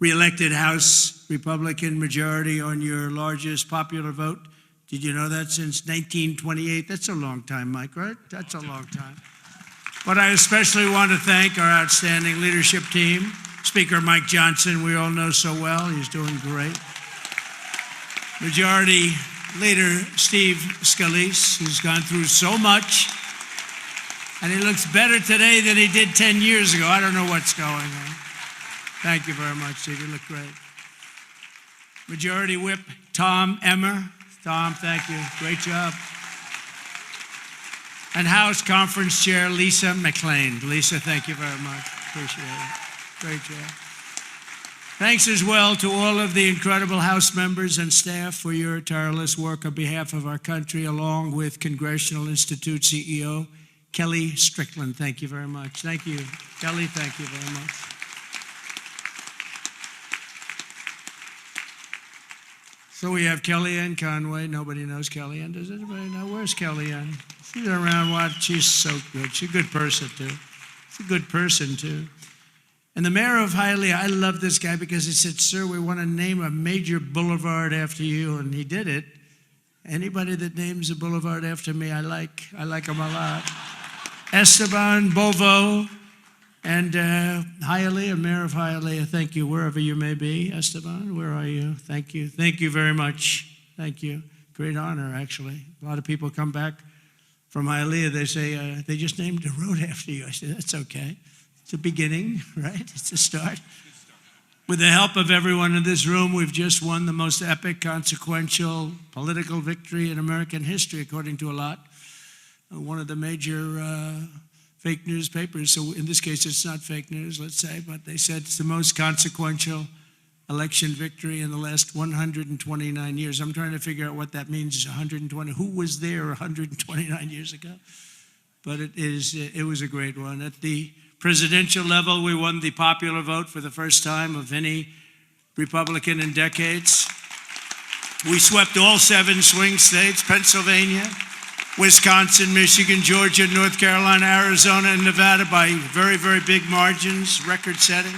re-elected House Republican majority on your largest popular vote. Did you know that? Since 1928? That's a long time, Mike, right? That's a long time. But I especially want to thank our outstanding leadership team. Speaker Mike Johnson, we all know so well. He's doing great. Majority Leader Steve Scalise, who's gone through so much, and he looks better today than he did 10 years ago. I don't know what's going on. Thank you very much, Steve. You look great. Majority Whip Tom Emmer. Tom, thank you. Great job. And House Conference Chair Lisa McLean. Lisa, thank you very much. Appreciate it. Great job. Thanks as well to all of the incredible House members and staff for your tireless work on behalf of our country, along with Congressional Institute CEO Kelly Strickland. Thank you very much. Thank you. Kelly, thank you very much. So we have Kellyanne Conway. Nobody knows Kellyanne. Does anybody know? Where's Kellyanne? She's around. What? She's so good. She's a good person, too. She's a good person, too. And the mayor of Hialeah, I love this guy because he said, sir, we want to name a major boulevard after you. And he did it. Anybody that names a boulevard after me, I like him a lot. Esteban Bovo and Hialeah, mayor of Hialeah, thank you, wherever you may be. Esteban, where are you? Thank you. Thank you very much. Thank you. Great honor, actually. A lot of people come back from Hialeah. They say, they just named a road after you. I said, that's okay. It's a beginning, right? It's a start. With the help of everyone in this room, we've just won the most epic, consequential political victory in American history, according to a lot. One of the major fake newspapers, so in this case it's not fake news, let's say, but they said it's the most consequential election victory in the last 129 years. I'm trying to figure out what that means, 120. Who was there 129 years ago? But it was a great one. At the presidential level, we won the popular vote for the first time of any Republican in decades. We swept all 7 swing states, Pennsylvania, Wisconsin, Michigan, Georgia, North Carolina, Arizona, and Nevada by very, very big margins, record-setting.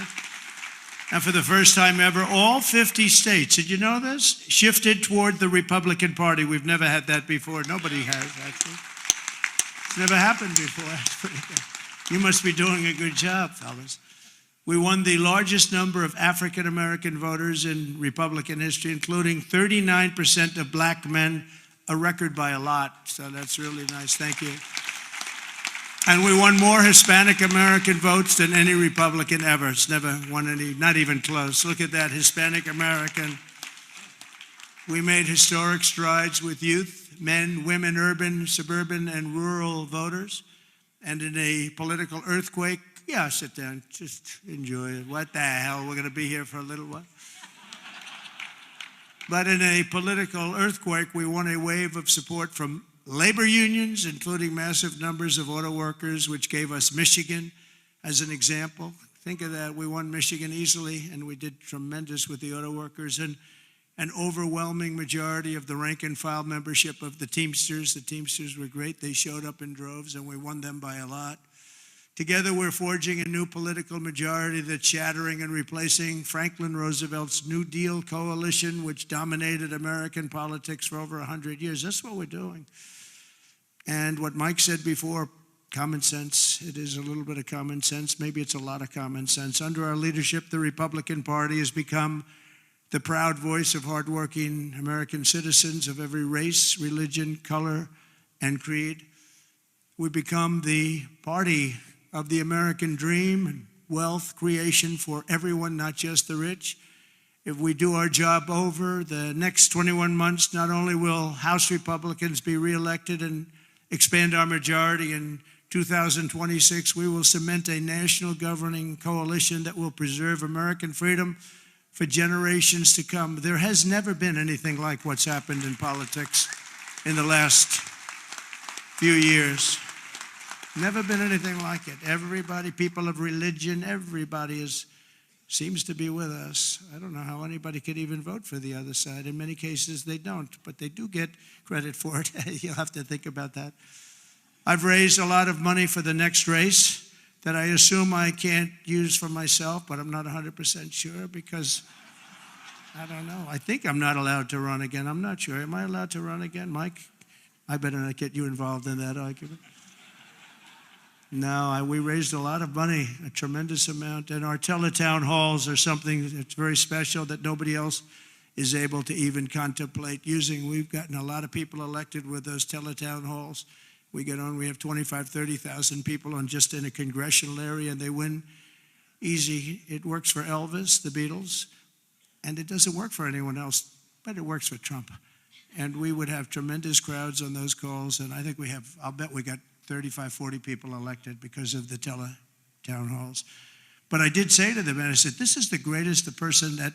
And for the first time ever, all 50 states, did you know this? Shifted toward the Republican Party. We've never had that before. Nobody has, actually. It's never happened before. That's pretty good. You must be doing a good job, fellas. We won the largest number of African-American voters in Republican history, including 39% of black men, a record by a lot. So that's really nice. Thank you. And we won more Hispanic American votes than any Republican ever. It's never won any, not even close. Look at that, Hispanic American. We made historic strides with youth, men, women, urban, suburban, and rural voters. And in a political earthquake, yeah, sit down, just enjoy it. What the hell, we're gonna be here for a little while. But in a political earthquake, we won a wave of support from labor unions, including massive numbers of auto workers, which gave us Michigan as an example. Think of that, we won Michigan easily, and we did tremendous with the auto workers, and an overwhelming majority of the rank and file membership of the Teamsters. The Teamsters were great. They showed up in droves, and we won them by a lot. Together, we're forging a new political majority that's shattering and replacing Franklin Roosevelt's New Deal coalition, which dominated American politics for over 100 years. That's what we're doing. And what Mike said before, common sense. It is a little bit of common sense. Maybe it's a lot of common sense. Under our leadership, the Republican Party has become the proud voice of hardworking American citizens of every race, religion, color, and creed. We become the party of the American dream and wealth creation for everyone, not just the rich. If we do our job over the next 21 months, not only will House Republicans be reelected and expand our majority in 2026, we will cement a national governing coalition that will preserve American freedom for generations to come. There has never been anything like what's happened in politics in the last few years. Never been anything like it. Everybody, people of religion, everybody seems to be with us. I don't know how anybody could even vote for the other side. In many cases, they don't, but they do get credit for it. You'll have to think about that. I've raised a lot of money for the next race that I assume I can't use for myself, but I'm not 100% sure because I don't know. I think I'm not allowed to run again. I'm not sure. Am I allowed to run again, Mike? I better not get you involved in that argument. No, we raised a lot of money, a tremendous amount, and our teletown halls are something that's very special that nobody else is able to even contemplate using. We've gotten a lot of people elected with those teletown halls. We have 25, 30,000 people on just in a congressional area, and they win easy. It works for Elvis, the Beatles, and it doesn't work for anyone else, but it works for Trump. And we would have tremendous crowds on those calls, and I think I'll bet we got 35, 40 people elected because of the town halls. But I did say to them, and I said, this is the greatest, the person that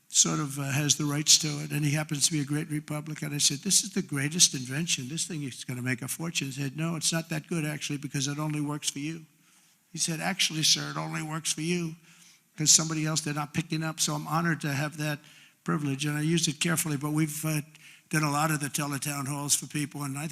sort of has the rights to it, and he happens to be a great Republican. I said, this is the greatest invention. This thing is going to make a fortune. He said, no, it's not that good, actually, because it only works for you. He said, actually, sir, it only works for you because somebody else they're not picking up. So I'm honored to have that privilege, and I used it carefully. But we've done a lot of the teletown halls for people, and I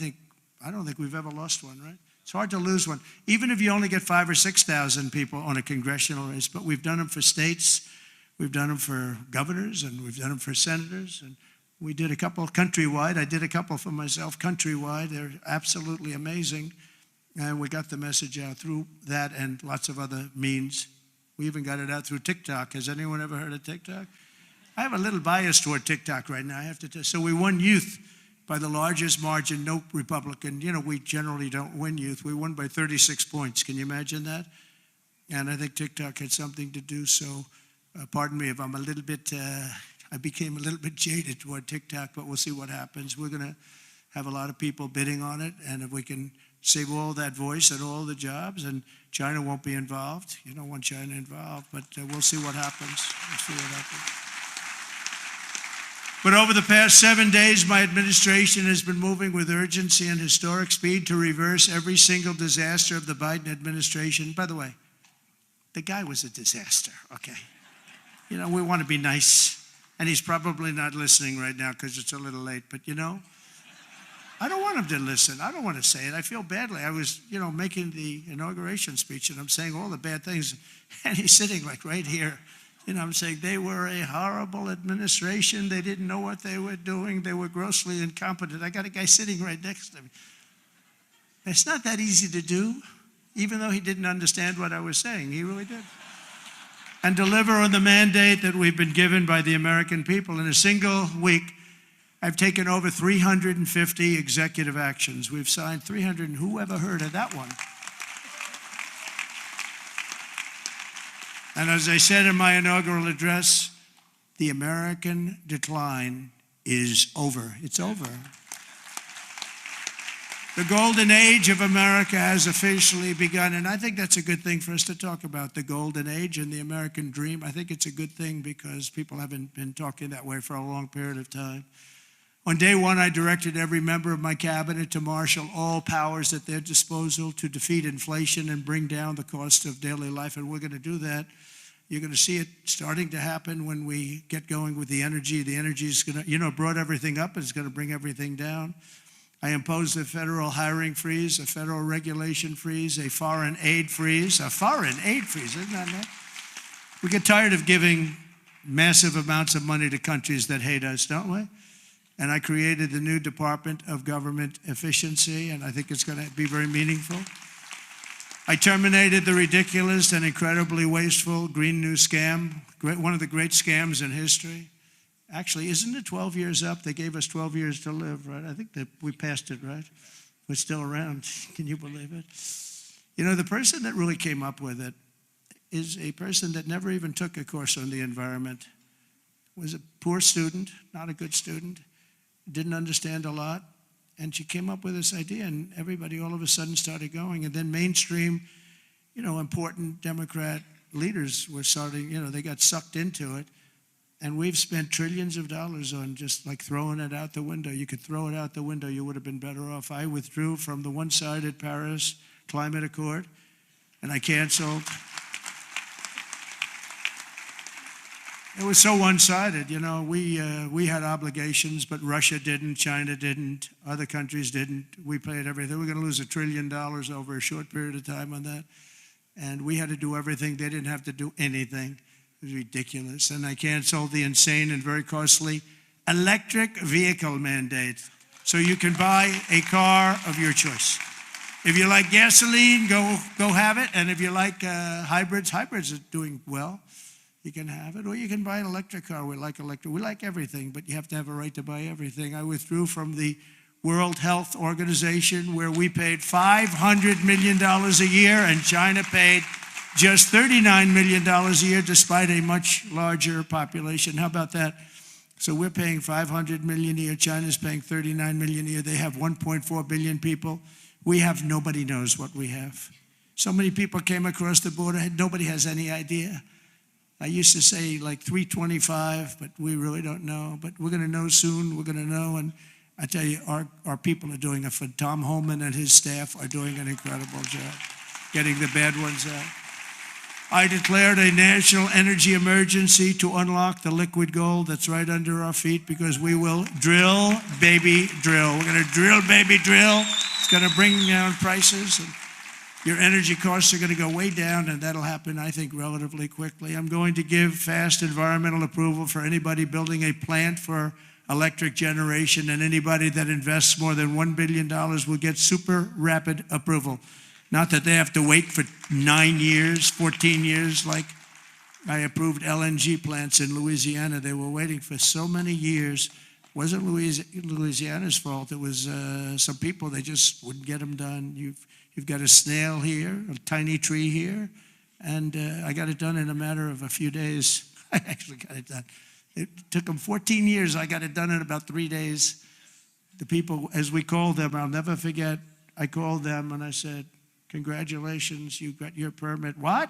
don't think we've ever lost one, right? It's hard to lose one, even if you only get 5,000 or 6,000 people on a congressional race. But we've done them for states, we've done them for governors, and we've done them for senators. And we did a couple countrywide. I did a couple for myself countrywide. They're absolutely amazing. And we got the message out through that and lots of other means. We even got it out through TikTok. Has anyone ever heard of TikTok? I have a little bias toward TikTok right now, I have to tell you. So we won youth by the largest margin. No Republican, we generally don't win youth. We won by 36 points. Can you imagine that? And I think TikTok had something to do. So pardon me if I'm I became a little bit jaded toward TikTok, but we'll see what happens. We're going to have a lot of people bidding on it. And if we can save all that voice and all the jobs, and China won't be involved. You don't want China involved, but we'll see what happens. We'll see what happens. But over the past 7 days, my administration has been moving with urgency and historic speed to reverse every single disaster of the Biden administration. By the way, the guy was a disaster, okay? We want to be nice, and he's probably not listening right now because it's a little late, but I don't want him to listen. I don't want to say it. I feel badly. I was, making the inauguration speech, and I'm saying all the bad things, and he's sitting like right here. I'm saying they were a horrible administration. They didn't know what they were doing. They were grossly incompetent. I got a guy sitting right next to me. It's not that easy to do, even though he didn't understand what I was saying. He really did. And deliver on the mandate that we've been given by the American people. In a single week, I've taken over 350 executive actions. We've signed 300, and who ever heard of that one? And as I said in my inaugural address, the American decline is over. It's over. The golden age of America has officially begun, and I think that's a good thing for us to talk about, the golden age and the American dream. I think it's a good thing because people haven't been talking that way for a long period of time. On day one, I directed every member of my cabinet to marshal all powers at their disposal to defeat inflation and bring down the cost of daily life, and we're going to do that. You're going to see it starting to happen when we get going with the energy. The energy is going to, brought everything up. It's going to bring everything down. I imposed a federal hiring freeze, a federal regulation freeze, a foreign aid freeze. A foreign aid freeze, isn't that nice? We get tired of giving massive amounts of money to countries that hate us, don't we? And I created the new Department of Government Efficiency, and I think it's going to be very meaningful. I terminated the ridiculous and incredibly wasteful Green New Scam, one of the great scams in history. Actually, isn't it 12 years up? They gave us 12 years to live, right? I think that we passed it, right? We're still around. Can you believe it? The person that really came up with it is a person that never even took a course on the environment. Was a poor student, not a good student, didn't understand a lot. And she came up with this idea, and everybody all of a sudden started going. And then mainstream, important Democrat leaders were starting, they got sucked into it. And we've spent trillions of dollars on just like throwing it out the window. You could throw it out the window, you would have been better off. I withdrew from the one-sided Paris Climate Accord, and I canceled. It was so one-sided, we had obligations, but Russia didn't, China didn't, other countries didn't. We paid everything. We're going to lose $1 trillion over a short period of time on that. and we had to do everything. They didn't have to do anything. It was ridiculous. And I canceled the insane and very costly electric vehicle mandate. So you can buy a car of your choice. If you like gasoline, go have it. And if you like hybrids are doing well. You can have it, or you can buy an electric car. We like everything, but you have to have a right to buy everything. I withdrew from the World Health Organization, where we paid $500 million a year, and China paid just $39 million a year, despite a much larger population. How about that? So we're paying $500 million a year. China's paying $39 million a year. They have 1.4 billion people. We have, nobody knows what we have. So many people came across the border. Nobody has any idea. I used to say like 325, but we really don't know. But we're going to know soon. We're going to know. And I tell you, our people are doing it. Tom Holman and his staff are doing an incredible job getting the bad ones out. I declared a national energy emergency to unlock the liquid gold that's right under our feet, because we will drill, baby, drill. We're going to drill, baby, drill. It's going to bring down prices, and your energy costs are going to go way down, and that'll happen, I think, relatively quickly. I'm going to give fast environmental approval for anybody building a plant for electric generation, and anybody that invests more than $1 billion will get super rapid approval. Not that they have to wait for 9 years, 14 years, like I approved LNG plants in Louisiana. They were waiting for so many years. It wasn't Louisiana's fault. It was some people, they just wouldn't get them done. You've got a snail here, a tiny tree here, and I got it done in a matter of a few days. I actually got it done. It took them 14 years. I got it done in about 3 days. The people, as we called them, I'll never forget, I called them and I said, congratulations, you got your permit. What?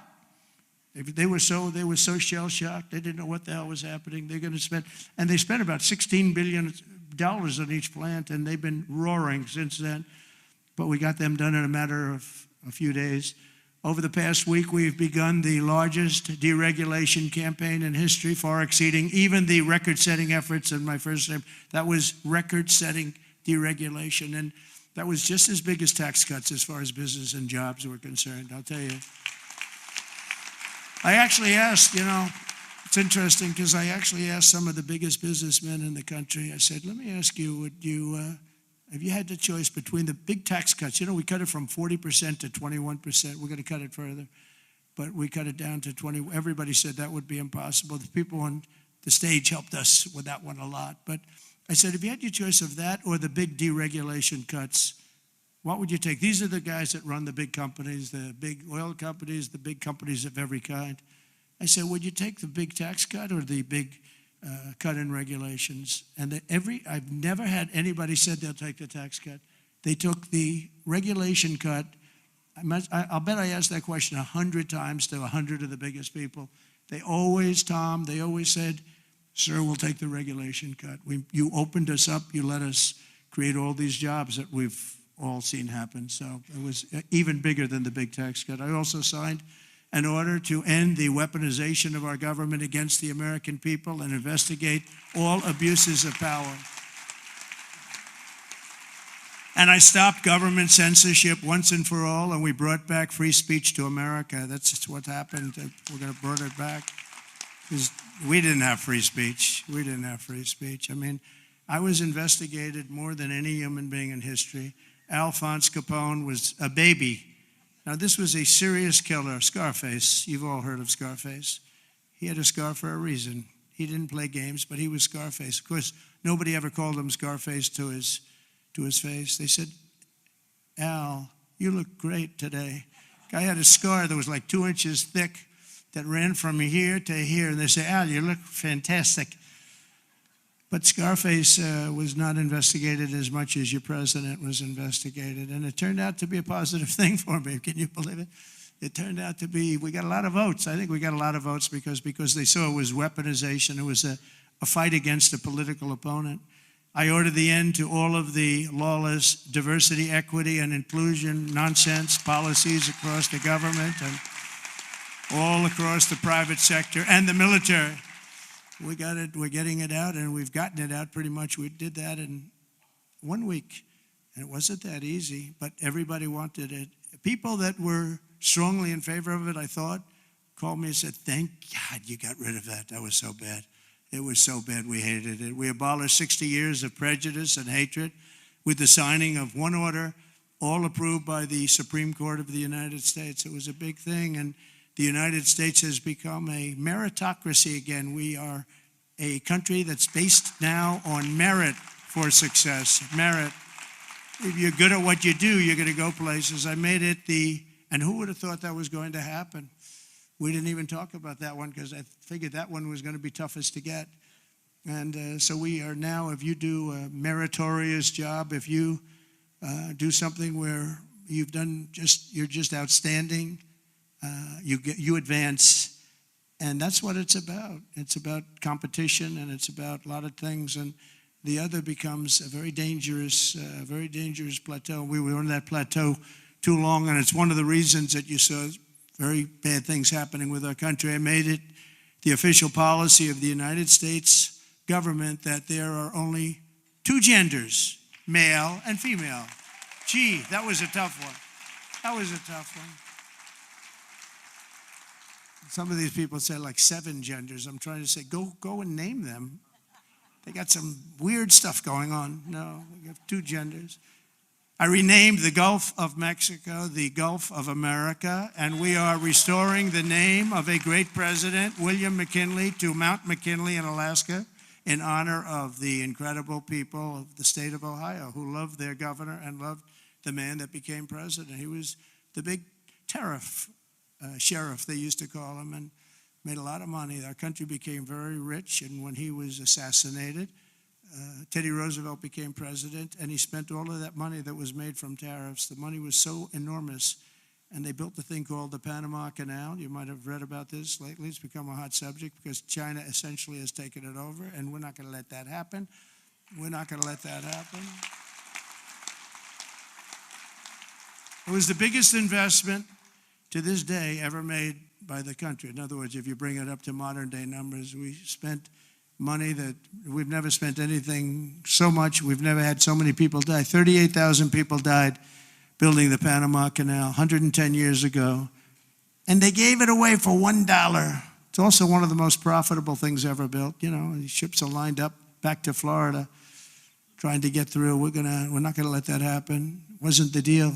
They were so shell-shocked. They didn't know what the hell was happening. They're going to spend, and they spent about $16 billion on each plant, and they've been roaring since then. But we got them done in a matter of a few days. Over the past week, we've begun the largest deregulation campaign in history, far exceeding even the record-setting efforts in my first term. That was record-setting deregulation, and that was just as big as tax cuts as far as business and jobs were concerned, I'll tell you. I actually asked, it's interesting because I actually asked some of the biggest businessmen in the country, I said, let me ask you, have you had the choice between the big tax cuts? We cut it from 40% to 21%. We're going to cut it further, but we cut it down to 20. Everybody said that would be impossible. The people on the stage helped us with that one a lot. But I said, if you had your choice of that or the big deregulation cuts, what would you take? These are the guys that run the big companies, the big oil companies, the big companies of every kind. I said, would you take the big tax cut or the big cut in regulations? And I've never had anybody said they'll take the tax cut. They took the regulation cut. I'll bet I asked that question 100 times to 100 of the biggest people. They always said, sir, we'll take the regulation cut. You opened us up. You let us create all these jobs that we've all seen happen. So it was even bigger than the big tax cut. I also signed an order to end the weaponization of our government against the American people and investigate all abuses of power. And I stopped government censorship once and for all, and we brought back free speech to America. That's what happened. We're going to bring it back. We didn't have free speech. We didn't have free speech. I mean, I was investigated more than any human being in history. Alphonse Capone was a baby. Now, this was a serious killer, Scarface. You've all heard of Scarface. He had a scar for a reason. He didn't play games, but he was Scarface. Of course, nobody ever called him Scarface to his face. They said, Al, you look great today. Guy had a scar that was like 2 inches thick that ran from here to here. And they say, Al, you look fantastic. But Scarface was not investigated as much as your president was investigated. And it turned out to be a positive thing for me. Can you believe it? It turned out to be, we got a lot of votes. I think we got a lot of votes because they saw it was weaponization. It was a fight against a political opponent. I ordered the end to all of the lawless diversity, equity, and inclusion nonsense policies across the government and all across the private sector and the military. We got it, we're getting it out, and we've gotten it out pretty much. We did that in 1 week, and it wasn't that easy, but everybody wanted it. People that were strongly in favor of it, I thought, called me and said, thank God you got rid of that. That was so bad. It was so bad we hated it. We abolished 60 years of prejudice and hatred with the signing of one order, all approved by the Supreme Court of the United States. It was a big thing, and the United States has become a meritocracy again. We are a country that's based now on merit for success. Merit. If you're good at what you do, you're going to go places. I made it and who would have thought that was going to happen? We didn't even talk about that one because I figured that one was going to be toughest to get. And so we are now, if you do a meritorious job, if you do something where you're just outstanding, you advance. And that's what it's about. It's about competition, and it's about a lot of things. And the other becomes a very dangerous plateau. We were on that plateau too long, and it's one of the reasons that you saw very bad things happening with our country. I made it the official policy of the United States government that there are only two genders, male and female. Gee, that was a tough one. That was a tough one. Some of these people say like 7 genders. I'm trying to say, go and name them. They got some weird stuff going on. No, we have 2 genders. I renamed the Gulf of Mexico the Gulf of America, and we are restoring the name of a great president, William McKinley, to Mount McKinley in Alaska in honor of the incredible people of the state of Ohio who loved their governor and loved the man that became president. He was the big tariff sheriff, they used to call him, and made a lot of money. Our country became very rich, and when he was assassinated, Teddy Roosevelt became president, and he spent all of that money that was made from tariffs. The money was so enormous, and they built the thing called the Panama Canal. You might have read about this lately. It's become a hot subject because China essentially has taken it over, and we're not going to let that happen. We're not going to let that happen. It was the biggest investment to this day ever made by the country. In other words, if you bring it up to modern day numbers, we spent money that we've never spent anything so much. We've never had so many people die. 38,000 people died building the Panama Canal 110 years ago. And they gave it away for $1. It's also one of the most profitable things ever built. You know, these ships are lined up back to Florida trying to get through. We're not going to let that happen. Wasn't the deal.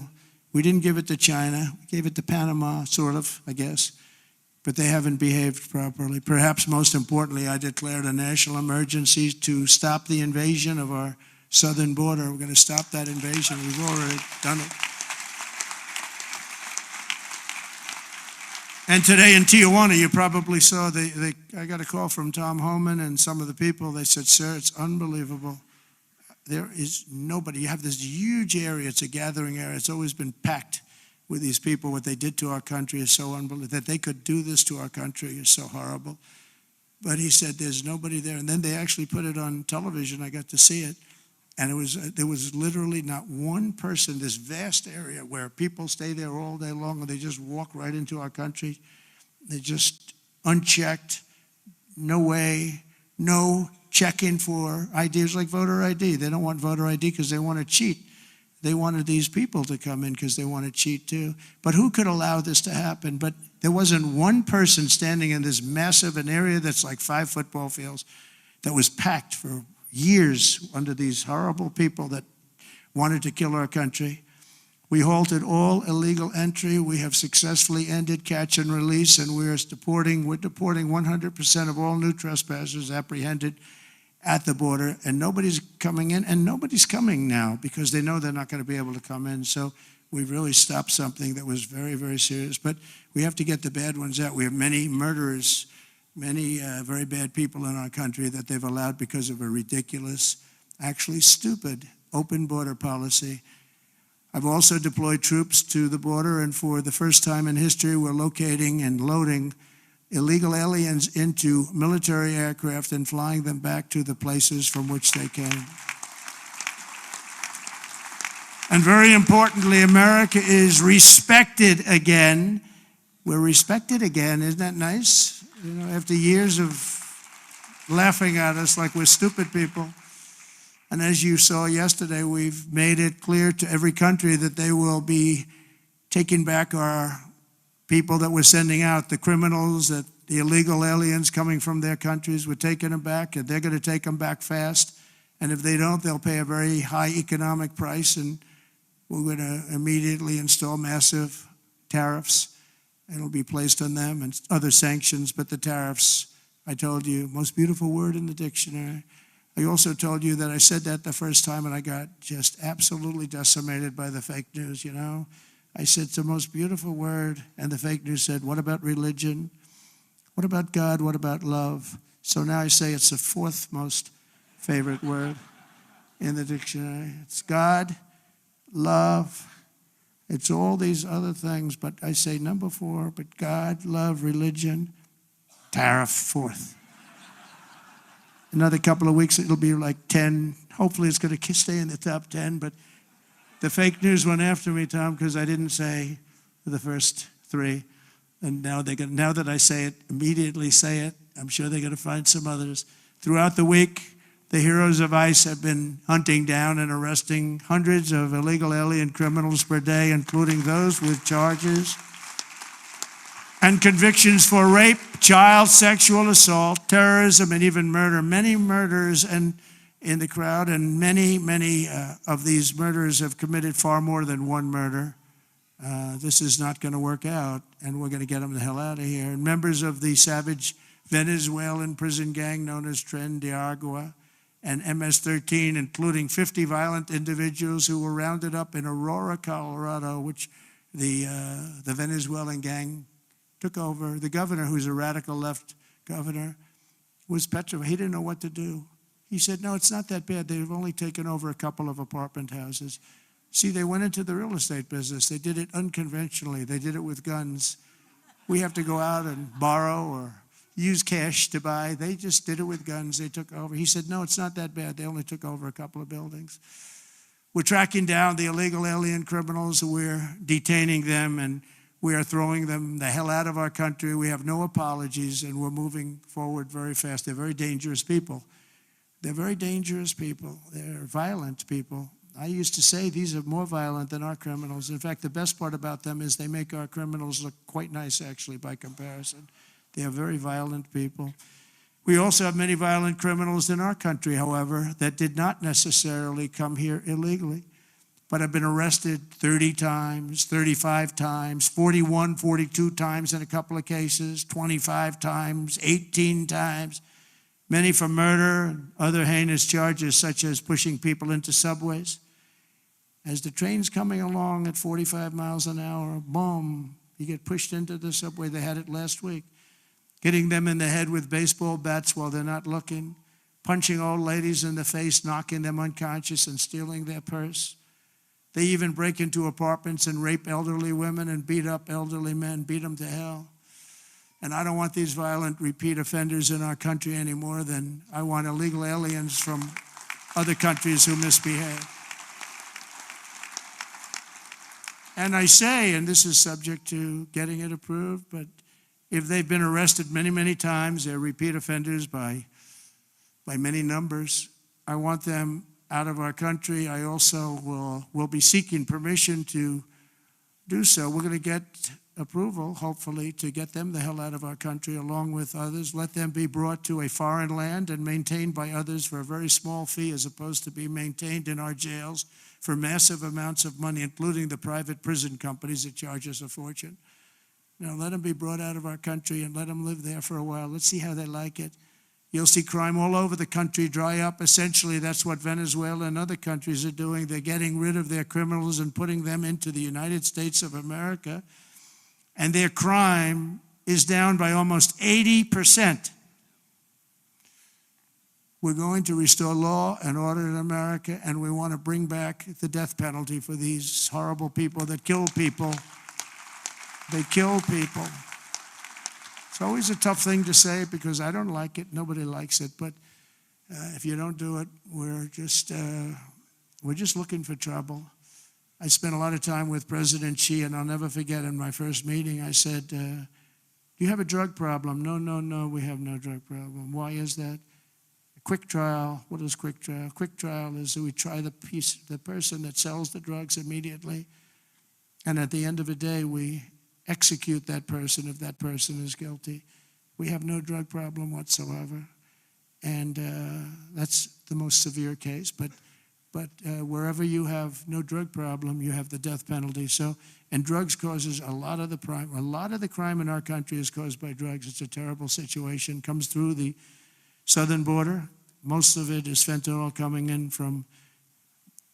We didn't give it to China. We gave it to Panama, sort of, I guess. But they haven't behaved properly. Perhaps most importantly, I declared a national emergency to stop the invasion of our southern border. We're going to stop that invasion. We've already done it. And today in Tijuana, you probably saw, I got a call from Tom Homan and some of the people. They said, sir, it's unbelievable. There is nobody. You have this huge area. It's a gathering area. It's always been packed with these people. What they did to our country is so unbelievable. That they could do this to our country is so horrible. But he said there's nobody there. And then they actually put it on television. I got to see it. And there was literally not one person, this vast area where people stay there all day long and they just walk right into our country. They just unchecked, no way, no checking for IDs like voter ID. They don't want voter ID because they want to cheat. They wanted these people to come in because they want to cheat too. But who could allow this to happen? But there wasn't one person standing in this massive, an area that's like 5 football fields, that was packed for years under these horrible people that wanted to kill our country. We halted all illegal entry. We have successfully ended catch and release, and we're deporting 100% of all new trespassers apprehended at the border, and nobody's coming in, and nobody's coming now because they know they're not going to be able to come in. So we've really stopped something that was very, very serious. But we have to get the bad ones out. We have many murderers, many very bad people in our country that they've allowed because of a ridiculous, actually stupid, open border policy. I've also deployed troops to the border, and for the first time in history, we're locating and loading illegal aliens into military aircraft and flying them back to the places from which they came. And very importantly, America is respected again. We're respected again. Isn't that nice? You know, after years of laughing at us like we're stupid people. And as you saw yesterday, we've made it clear to every country that they will be taking back our people that we're sending out, the criminals, that the illegal aliens coming from their countries, we're taking them back, and they're going to take them back fast. And if they don't, they'll pay a very high economic price, and we're going to immediately install massive tariffs. It'll be placed on them and other sanctions, but the tariffs, I told you, most beautiful word in the dictionary. I also told you that I said that the first time and I got just absolutely decimated by the fake news, you know. I said it's the most beautiful word, and the fake news said, what about religion? What about God? What about love? So now I say it's the fourth most favorite word in the dictionary. It's God, love, it's all these other things, but I say number 4, but God, love, religion, tariff, fourth. Another couple of weeks, it'll be like 10. Hopefully it's going to stay in the top 10, but the fake news went after me, Tom, because I didn't say the first 3. And now now that I say it, immediately say it, I'm sure they're going to find some others. Throughout the week, the heroes of ICE have been hunting down and arresting hundreds of illegal alien criminals per day, including those with charges and convictions for rape, child sexual assault, terrorism, and even murder. Many murders in the crowd, and many of these murderers have committed far more than one murder. This is not going to work out, and we're going to get them the hell out of here. And members of the savage Venezuelan prison gang known as Tren de Aragua and MS-13, including 50 violent individuals who were rounded up in Aurora, Colorado, which the Venezuelan gang took over. The governor, who's a radical left governor, was petrified. He didn't know what to do. He said, no, it's not that bad. They've only taken over a couple of apartment houses. See, they went into the real estate business. They did it unconventionally. They did it with guns. We have to go out and borrow or use cash to buy. They just did it with guns. They took over. He said, no, it's not that bad. They only took over a couple of buildings. We're tracking down the illegal alien criminals. We're detaining them, and we are throwing them the hell out of our country. We have no apologies, and we're moving forward very fast. They're very dangerous people. They're very dangerous people. They're violent people. I used to say these are more violent than our criminals. In fact, the best part about them is they make our criminals look quite nice, actually, by comparison. They are very violent people. We also have many violent criminals in our country, however, that did not necessarily come here illegally, but have been arrested 30 times, 35 times, 41, 42 times in a couple of cases, 25 times, 18 times, many for murder and other heinous charges such as pushing people into subways. As the train's coming along at 45 miles an hour, boom, you get pushed into the subway. They had it last week. Hitting them in the head with baseball bats while they're not looking, punching old ladies in the face, knocking them unconscious and stealing their purse. They even break into apartments and rape elderly women and beat up elderly men, beat them to hell. And I don't want these violent repeat offenders in our country any more than I want illegal aliens from other countries who misbehave. And I say, and this is subject to getting it approved, but if they've been arrested many, many times, they're repeat offenders by many numbers, I want them out of our country. I also will be seeking permission to do so. We're going to get approval, hopefully, to get them the hell out of our country along with others. Let them be brought to a foreign land and maintained by others for a very small fee, as opposed to be maintained in our jails for massive amounts of money, including the private prison companies that charge us a fortune. Now, let them be brought out of our country and let them live there for a while. Let's see how they like it. You'll see crime all over the country dry up. Essentially, that's what Venezuela and other countries are doing. They're getting rid of their criminals and putting them into the United States of America. And their crime is down by almost 80%. We're going to restore law and order in America, and we want to bring back the death penalty for these horrible people that kill people. They kill people. It's always a tough thing to say because I don't like it. Nobody likes it. But if you don't do it, we're just looking for trouble. I spent a lot of time with President Xi, and I'll never forget in my first meeting, I said, do you have a drug problem? No, we have no drug problem. Why is that? A quick trial. What is quick trial? Quick trial is that we try the person that sells the drugs immediately, and at the end of the day, we execute that person if that person is guilty. We have no drug problem whatsoever, and that's the most severe case. But wherever you have no drug problem, you have the death penalty. So, and drugs causes a lot of the crime. A lot of the crime in our country is caused by drugs. It's a terrible situation. Comes through the southern border. Most of it is fentanyl coming in from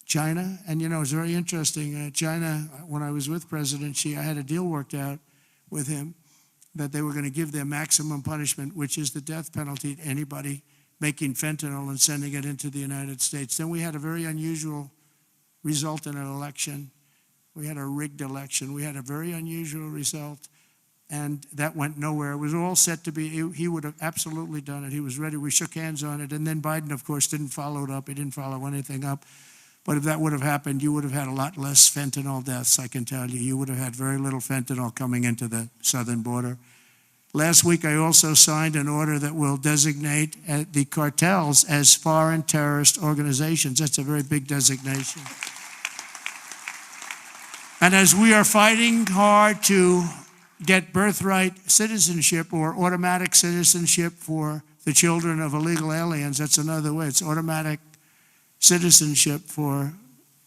China. And it's very interesting. China, when I was with President Xi, I had a deal worked out with him that they were going to give their maximum punishment, which is the death penalty, to anybody making fentanyl and sending it into the United States. Then we had a very unusual result in an election. We had a rigged election. We had a very unusual result, and that went nowhere. It was all set to be, he would have absolutely done it. He was ready. We shook hands on it, and then Biden, of course, didn't follow it up. He didn't follow anything up. But if that would have happened, you would have had a lot less fentanyl deaths, I can tell you. You would have had very little fentanyl coming into the southern border. Last week, I also signed an order that will designate the cartels as foreign terrorist organizations. That's a very big designation. And as we are fighting hard to get birthright citizenship or automatic citizenship for the children of illegal aliens, that's another way. It's automatic citizenship for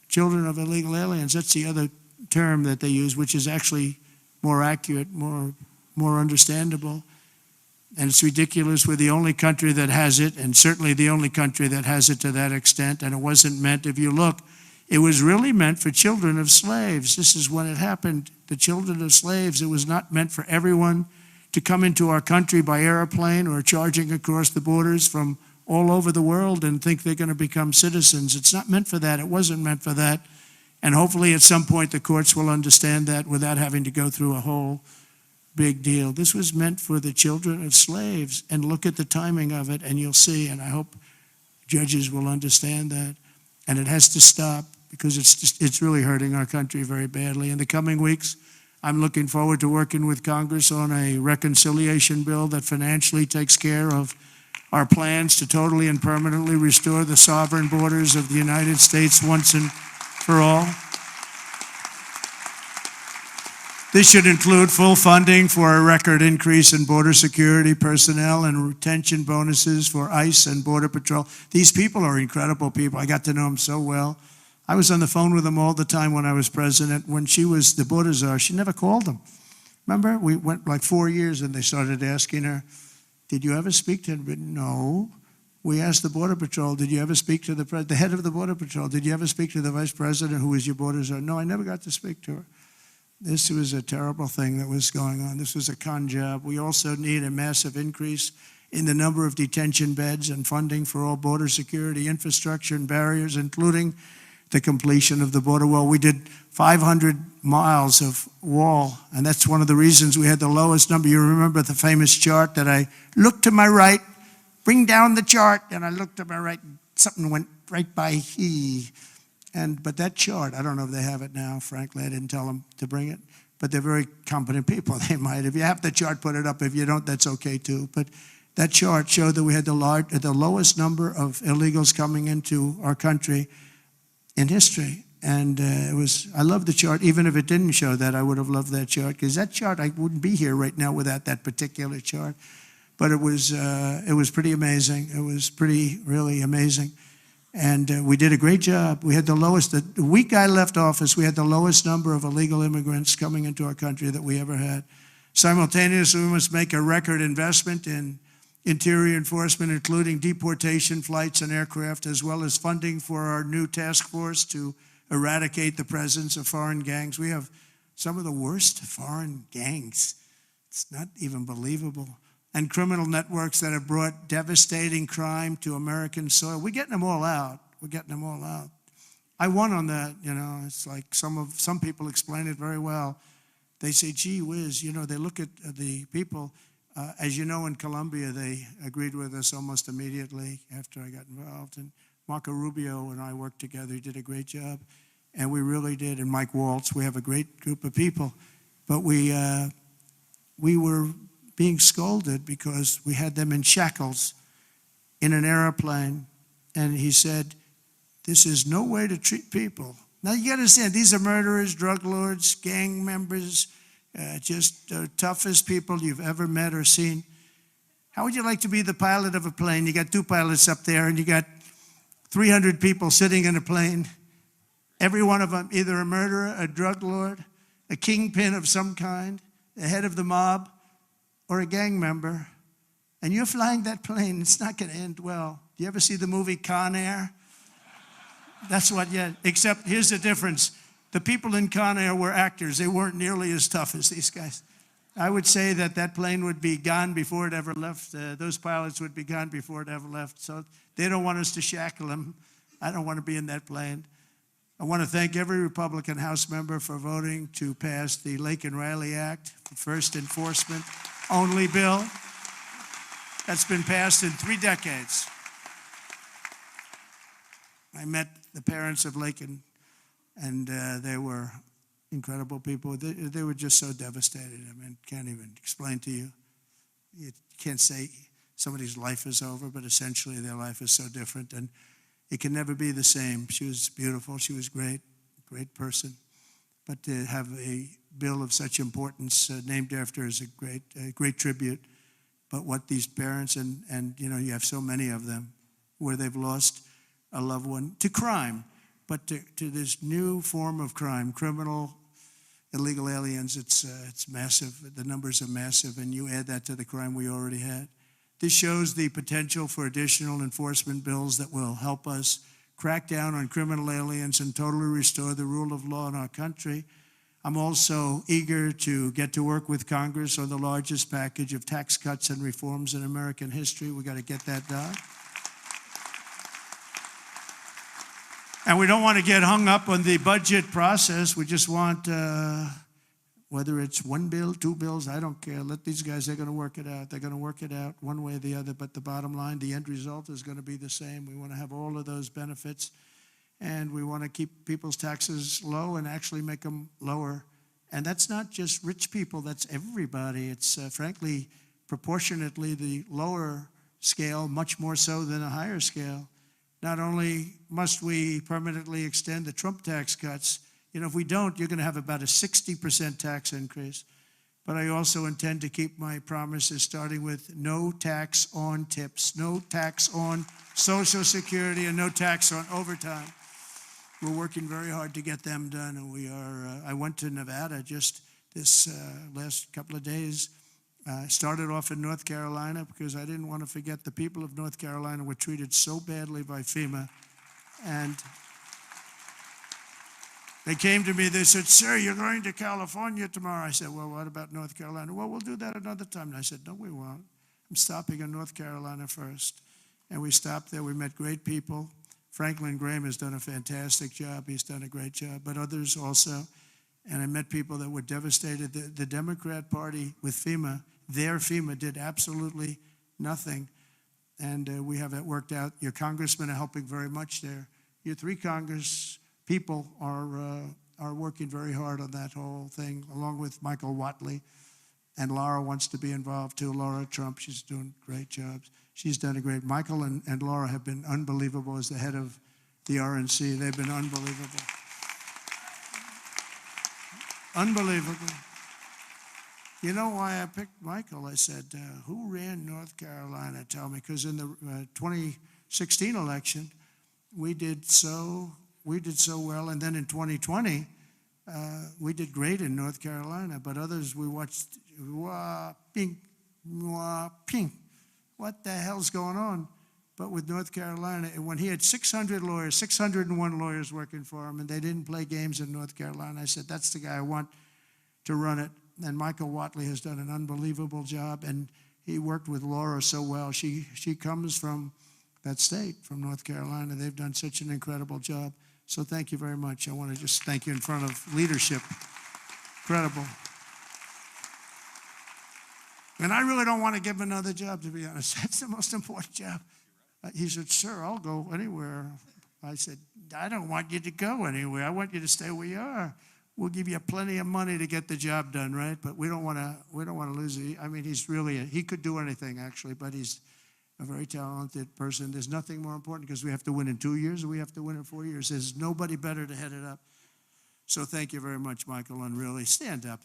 children of illegal aliens. That's the other term that they use, which is actually more accurate, more understandable. And it's ridiculous. We're the only country that has it, and certainly the only country that has it to that extent. And it wasn't meant, if you look, it was really meant for children of slaves. This is when it happened. The children of slaves, it was not meant for everyone to come into our country by airplane or charging across the borders from all over the world and think they're going to become citizens. It's not meant for that. It wasn't meant for that. And hopefully at some point the courts will understand that without having to go through a whole big deal. This was meant for the children of slaves. And look at the timing of it, and you'll see, and I hope judges will understand that. And it has to stop, because it's really hurting our country very badly. In the coming weeks, I'm looking forward to working with Congress on a reconciliation bill that financially takes care of our plans to totally and permanently restore the sovereign borders of the United States once and for all. This should include full funding for a record increase in border security personnel and retention bonuses for ICE and Border Patrol. These people are incredible people. I got to know them so well. I was on the phone with them all the time when I was president. When she was the border czar, she never called them. Remember, we went like 4 years and they started asking her, did you ever speak to him? No. We asked the Border Patrol, did you ever speak to the head of the Border Patrol? Did you ever speak to the vice president who was your border czar? No, I never got to speak to her. This was a terrible thing that was going on. This was a con job. We also need a massive increase in the number of detention beds and funding for all border security infrastructure and barriers, including the completion of the border wall. We did 500 miles of wall, and that's one of the reasons we had the lowest number. You remember the famous chart that I looked to my right, bring down the chart, and I looked to my right, something went right by he. But that chart, I don't know if they have it now, frankly. I didn't tell them to bring it. But they're very competent people. They might. If you have the chart, put it up. If you don't, that's okay too. But that chart showed that we had the lowest number of illegals coming into our country in history. And I love the chart. Even if it didn't show that, I would have loved that chart. Because that chart, I wouldn't be here right now without that particular chart. But it was pretty amazing. It was really amazing. And we did a great job. We had the lowest, the week I left office, we had the lowest number of illegal immigrants coming into our country that we ever had. Simultaneously, we must make a record investment in interior enforcement, including deportation flights and aircraft, as well as funding for our new task force to eradicate the presence of foreign gangs. We have some of the worst foreign gangs. It's not even believable. And criminal networks that have brought devastating crime to American soil. We're getting them all out. We're getting them all out. I won on that, It's like some people explain it very well. They say, gee whiz, they look at the people. As you know, in Colombia, they agreed with us almost immediately after I got involved. And Marco Rubio and I worked together. He did a great job. And we really did. And Mike Waltz, we have a great group of people. But we were being scolded because we had them in shackles in an airplane. And he said, this is no way to treat people. Now you got to understand, these are murderers, drug lords, gang members, just the toughest people you've ever met or seen. How would you like to be the pilot of a plane? You got two pilots up there, and you got 300 people sitting in a plane. Every one of them either a murderer, a drug lord, a kingpin of some kind, the head of the mob, or a gang member. And you're flying that plane. It's not going to end well. Do you ever see the movie Con Air? That's what, yeah. Except here's the difference. The people in Con Air were actors. They weren't nearly as tough as these guys. I would say that that plane would be gone before it ever left. Those pilots would be gone before it ever left. So they don't want us to shackle them. I don't want to be in that plane. I want to thank every Republican House member for voting to pass the Lake and Riley Act, the first enforcement only bill that's been passed in 3 decades. I met the parents of Lake and they were incredible people. They were just so devastated. I mean, can't even explain to you. You can't say somebody's life is over, but essentially their life is so different, and it can never be the same. She was beautiful. She was great, great person. But to have a bill of such importance named after her is a great tribute. But what these parents, and you know, you have so many of them, where they've lost a loved one to crime, but to this new form of crime, criminal, illegal aliens, it's massive. The numbers are massive, and you add that to the crime we already had. This shows the potential for additional enforcement bills that will help us crack down on criminal aliens and totally restore the rule of law in our country. I'm also eager to get to work with Congress on the largest package of tax cuts and reforms in American history. We got to get that done. And we don't want to get hung up on the budget process. We just want, whether it's one bill, 2 bills, I don't care. Let these guys, they're going to work it out. They're going to work it out one way or the other. But the bottom line, the end result is going to be the same. We want to have all of those benefits. And we want to keep people's taxes low and actually make them lower. And that's not just rich people. That's everybody. It's, frankly, proportionately the lower scale, much more so than a higher scale. Not only must we permanently extend the Trump tax cuts, you know, if we don't, you're going to have about a 60% tax increase. But I also intend to keep my promises, starting with no tax on tips, no tax on Social Security, and no tax on overtime. We're working very hard to get them done, and we are. I went to Nevada just this last couple of days. Started off in North Carolina because I didn't want to forget the people of North Carolina were treated so badly by FEMA. And they came to me, they said, "Sir, you're going to California tomorrow." I said, "Well, what about North Carolina?" "Well, we'll do that another time." And I said, "No, we won't. I'm stopping in North Carolina first." And we stopped there. We met great people. Franklin Graham has done a fantastic job. He's done a great job, but others also. And I met people that were devastated. The Democrat Party with FEMA, their FEMA did absolutely nothing. And we have that worked out. Your congressmen are helping very much there. Your 3 Congress people are working very hard on that whole thing, along with Michael Whatley. And Laura wants to be involved too. Laura Trump, she's doing great jobs. She's done a great. Michael and Laura have been unbelievable as the head of the RNC. They've been unbelievable. Unbelievable. You know why I picked Michael? I said, who ran North Carolina? Tell me. Because in the 2016 election, we did so well. And then in 2020, we did great in North Carolina. But others, we watched, wah, ping, wah, ping. What the hell's going on? But with North Carolina, when he had 600 lawyers, 601 lawyers working for him, and they didn't play games in North Carolina, I said, that's the guy I want to run it. And Michael Whatley has done an unbelievable job, and he worked with Laura so well. She comes from that state, from North Carolina. They've done such an incredible job. So thank you very much. I want to just thank you in front of leadership. Incredible. And I really don't want to give him another job, to be honest. That's the most important job. He said, "Sir, I'll go anywhere." I said, "I don't want you to go anywhere. I want you to stay where you are. We'll give you plenty of money to get the job done, right? But we don't want to lose it." I mean, he could do anything, actually, but he's a very talented person. There's nothing more important because we have to win in 2 years or we have to win in 4 years. There's nobody better to head it up. So thank you very much, Michael, and really stand up.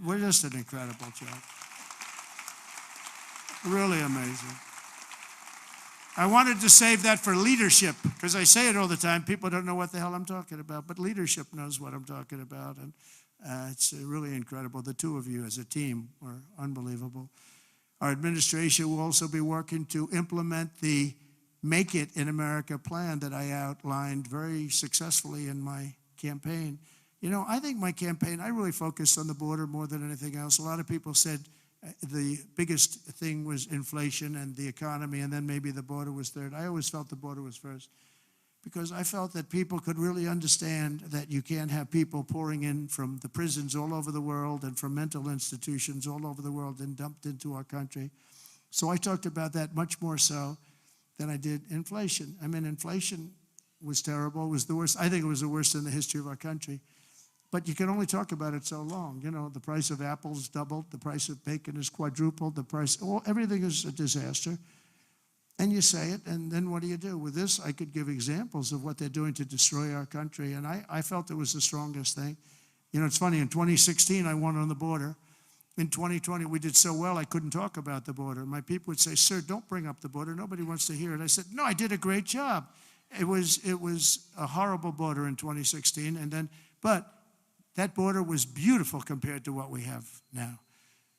We're just an incredible job. Really amazing. I wanted to save that for leadership, because I say it all the time. People don't know what the hell I'm talking about, but leadership knows what I'm talking about, and it's really incredible. The two of you as a team are unbelievable. Our administration will also be working to implement the Make It in America plan that I outlined very successfully in my campaign. You know, I think my campaign, I really focused on the border more than anything else. A lot of people said the biggest thing was inflation and the economy, and then maybe the border was third. I always felt the border was first, because I felt that people could really understand that you can't have people pouring in from the prisons all over the world and from mental institutions all over the world and dumped into our country. So I talked about that much more so than I did inflation. I mean, inflation was terrible. It was the worst. I think it was the worst in the history of our country. But you can only talk about it so long. You know, the price of apples doubled, the price of bacon is quadrupled, everything is a disaster. And you say it, and then what do you do? With this, I could give examples of what they're doing to destroy our country, and I felt it was the strongest thing. You know, it's funny, in 2016, I won on the border. In 2020, we did so well, I couldn't talk about the border. My people would say, sir, don't bring up the border. Nobody wants to hear it. I said, no, I did a great job. It was a horrible border in 2016, but that border was beautiful compared to what we have now.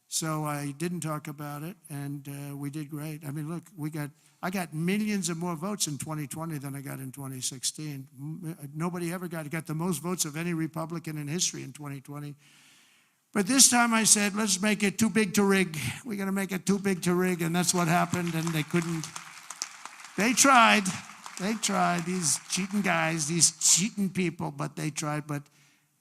So I didn't talk about it, and we did great. I mean, look, I got millions of more votes in 2020 than I got in 2016. Nobody ever got the most votes of any Republican in history in 2020. But this time I said, let's make it too big to rig. We're going to make it too big to rig, and that's what happened, and they couldn't. They tried, these cheating guys, these cheating people, but they tried, but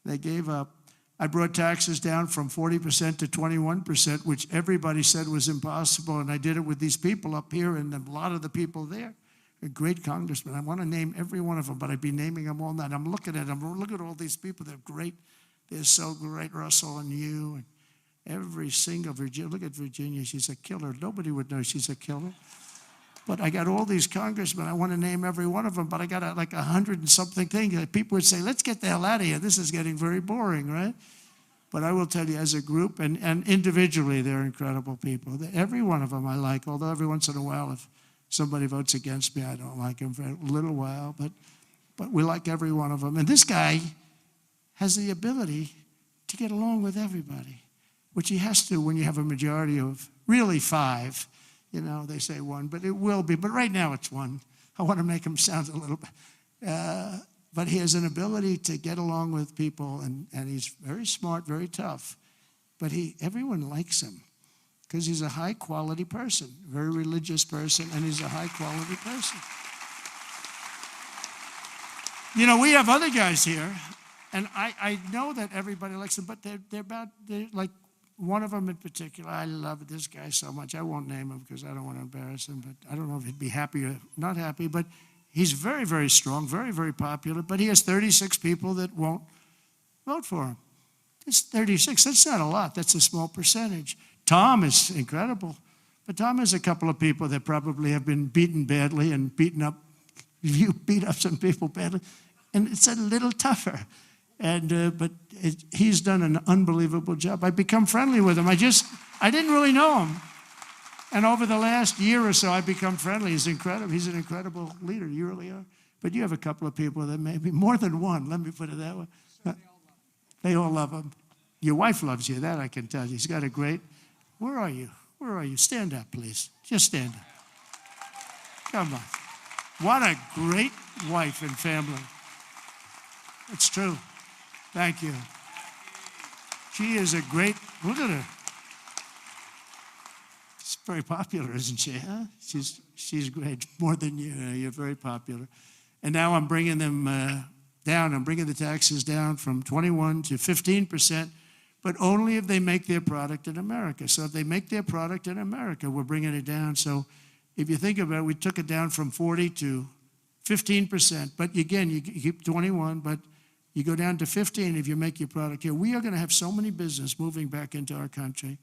they gave up. I brought taxes down from 40% to 21%, which everybody said was impossible, and I did it with these people up here and a lot of the people there. A great congressman. I want to name every one of them, but I'd be naming them all night. I'm looking at them. Look at all these people. They're great. They're so great, Russell and you, and every single Virginia. Look at Virginia. She's a killer. Nobody would know she's a killer. But I got all these congressmen. I want to name every one of them, but I got like 100 and something things. People would say, let's get the hell out of here. This is getting very boring, right? But I will tell you, as a group and individually, they're incredible people. Every one of them I like, although every once in a while, if somebody votes against me, I don't like him for a little while. But we like every one of them. And this guy has the ability to get along with everybody, which he has to when you have a majority of really 5. You know, they say 1, but it will be. But right now it's 1. I want to make him sound a little bit. But he has an ability to get along with people, and he's very smart, very tough. But everyone likes him because he's a high-quality person, very religious person, and he's a high-quality person. You know, we have other guys here, and I know that everybody likes them, but they're like one of them in particular. I love this guy so much. I won't name him because I don't want to embarrass him, but I don't know if he'd be happy or not happy, but he's very, very strong, very, very popular, but he has 36 people that won't vote for him. It's 36. That's not a lot. That's a small percentage. Tom is incredible, but Tom has a couple of people that probably have been beaten badly and beaten up. You beat up some people badly, and it's a little tougher. But he's done an unbelievable job. I've become friendly with him. I didn't really know him. And over the last year or so, I've become friendly. He's incredible. He's an incredible leader. You really are. But you have a couple of people that maybe more than one. Let me put it that way. They all love him. Your wife loves you. That I can tell you. He's got a great. Where are you? Where are you? Stand up, please. Just stand up. Come on. What a great wife and family. It's true. Thank you. She is a great. Look at her. She's very popular, isn't she? Huh? She's great, more than you. You're very popular. And now I'm bringing them down. I'm bringing the taxes down from 21 to 15%, but only if they make their product in America. So if they make their product in America, we're bringing it down. So if you think about it, we took it down from 40 to 15%. But again, you keep 21, but you go down to 15 if you make your product here. We are going to have so many business moving back into our country.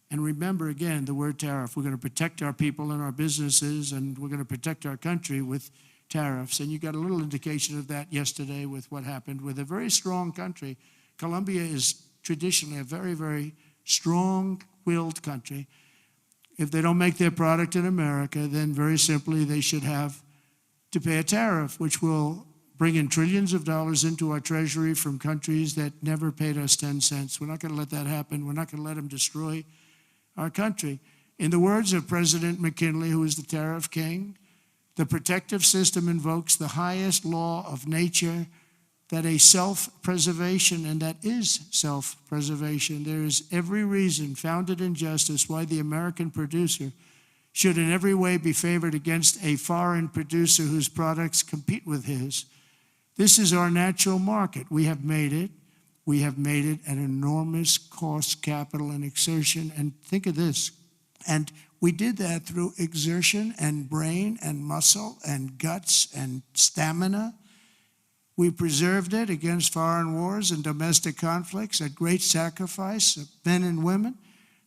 And remember, again, the word tariff. We're going to protect our people and our businesses, and we're going to protect our country with tariffs. And you got a little indication of that yesterday with what happened with a very strong country. Colombia is traditionally a very, very strong-willed country. If they don't make their product in America, then very simply they should have to pay a tariff, which will bring in trillions of dollars into our treasury from countries that never paid us 10 cents. We're not going to let that happen. We're not going to let them destroy our country. In the words of President McKinley, who is the tariff king, the protective system invokes the highest law of nature, that a self-preservation, and that is self-preservation. There is every reason founded in justice why the American producer should in every way be favored against a foreign producer whose products compete with his. This is our natural market. We have made it. We have made it at enormous cost, capital, and exertion. And think of this. And we did that through exertion and brain and muscle and guts and stamina. We preserved it against foreign wars and domestic conflicts at great sacrifice of men and women.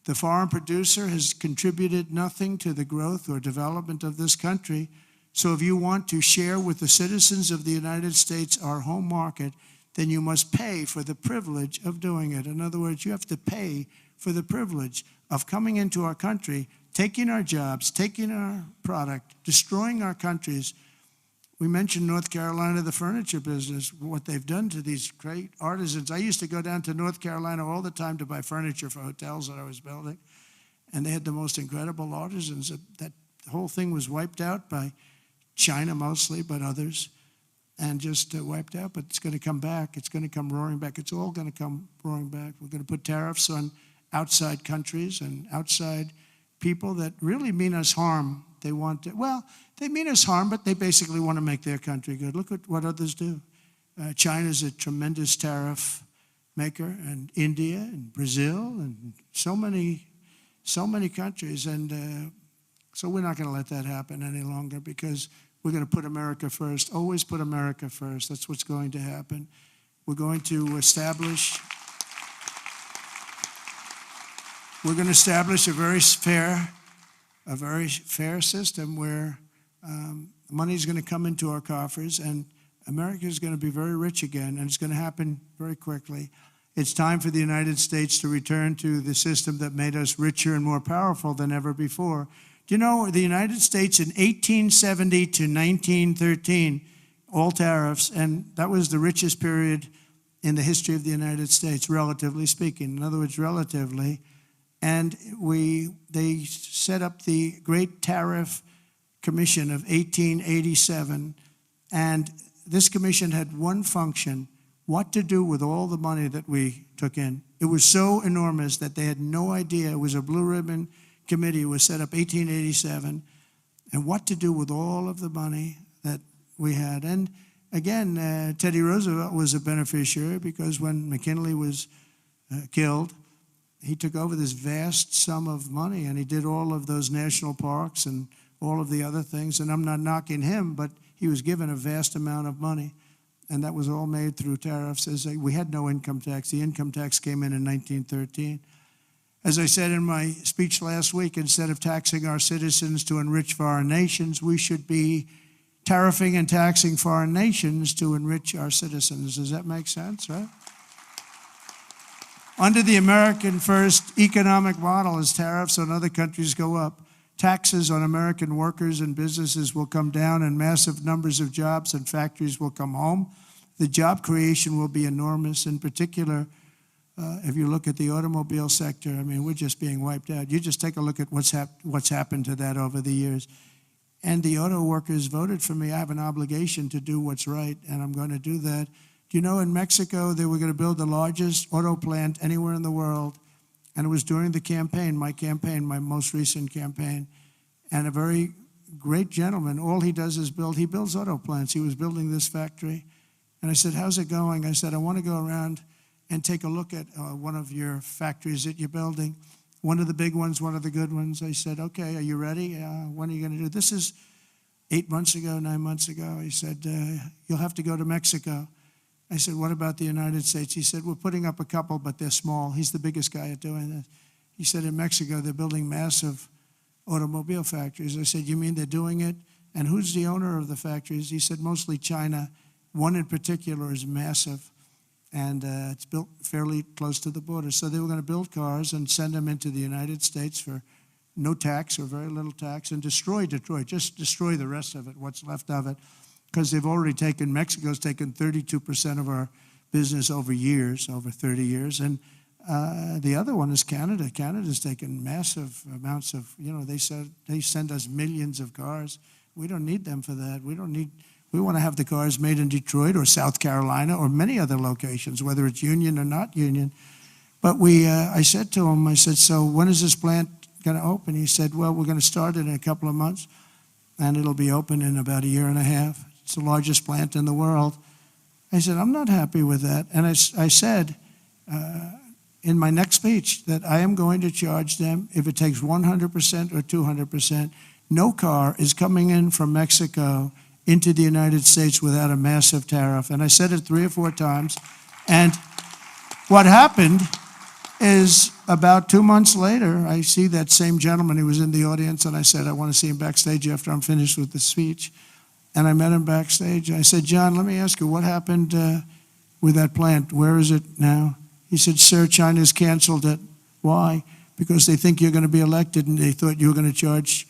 The foreign producer has contributed nothing to the growth or development of this country. So if you want to share with the citizens of the United States our home market, then you must pay for the privilege of doing it. In other words, you have to pay for the privilege of coming into our country, taking our jobs, taking our product, destroying our countries. We mentioned North Carolina, the furniture business, what they've done to these great artisans. I used to go down to North Carolina all the time to buy furniture for hotels that I was building, and they had the most incredible artisans. That whole thing was wiped out by China mostly, but others, and just wiped out. But it's going to come back. It's going to come roaring back. It's all going to come roaring back. We're going to put tariffs on outside countries and outside people that really mean us harm. They want to, well, they mean us harm, but they basically want to make their country good. Look at what others do. China's a tremendous tariff maker, and India and Brazil and so many countries. And so we're not going to let that happen any longer, because we're going to put America first. Always put America first. That's what's going to happen. We're going to establish a very fair system where money is going to come into our coffers, and America is going to be very rich again, and it's going to happen very quickly. It's time for the United States to return to the system that made us richer and more powerful than ever before. Do you know the United States in 1870 to 1913, all tariffs, and that was the richest period in the history of the United States, relatively speaking. In other words, relatively. And they set up the Great Tariff Commission of 1887, and this commission had one function: what to do with all the money that we took in. It was so enormous that they had no idea. It was a blue ribbon committee. It was set up 1887, and what to do with all of the money that we had. And again, Teddy Roosevelt was a beneficiary, because when McKinley was killed, he took over this vast sum of money, and he did all of those national parks and all of the other things. And I'm not knocking him, but he was given a vast amount of money, and that was all made through tariffs. We had no income tax. The income tax came in 1913. As I said in my speech last week, instead of taxing our citizens to enrich foreign nations, we should be tariffing and taxing foreign nations to enrich our citizens. Does that make sense, right? Under the American First economic model, as tariffs on other countries go up, taxes on American workers and businesses will come down, and massive numbers of jobs and factories will come home. The job creation will be enormous. In particular, if you look at the automobile sector, I mean, we're just being wiped out. You just take a look at what's happened to that over the years. And the auto workers voted for me. I have an obligation to do what's right, and I'm going to do that. Do you know, in Mexico, they were going to build the largest auto plant anywhere in the world, and it was during the campaign, my most recent campaign, and a very great gentleman, all he does is he builds auto plants. He was building this factory, and I said, how's it going? I said, I want to go around and take a look at one of your factories that you're building, one of the big ones, one of the good ones. I said, okay, are you ready? When are you going to do? This is 9 months ago. He said, you'll have to go to Mexico. I said, what about the United States? He said, we're putting up a couple, but they're small. He's the biggest guy at doing this. He said, in Mexico, they're building massive automobile factories. I said, you mean they're doing it And who's the owner of the factories? He said mostly China. One in particular is massive, and it's built fairly close to the border. So they were going to build cars and send them into the United States for no tax or very little tax, and destroy Detroit, just destroy the rest of it, what's left of it, because they've already taken, Mexico's taken 32% of our business over years, over 30 years, and the other one is Canada. Canada's taken massive amounts of, they said they send us millions of cars. We don't need them for that. We want to have the cars made in Detroit or South Carolina or many other locations, whether it's union or not union. But I said to him, so when is this plant going to open? He said, well, we're going to start it in a couple of months, and it'll be open in about a year and a half. It's the largest plant in the world. I said, I'm not happy with that. And I said in my next speech that I am going to charge them, if it takes 100% or 200%, no car is coming in from Mexico into the United States without a massive tariff. And I said it 3 or 4 times. And what happened is about 2 months later, I see that same gentleman who was in the audience, and I said, I want to see him backstage after I'm finished with the speech. And I met him backstage. I said, John, let me ask you, what happened with that plant? Where is it now? He said, sir, China's canceled it. Why? Because they think you're going to be elected, and they thought you were going to charge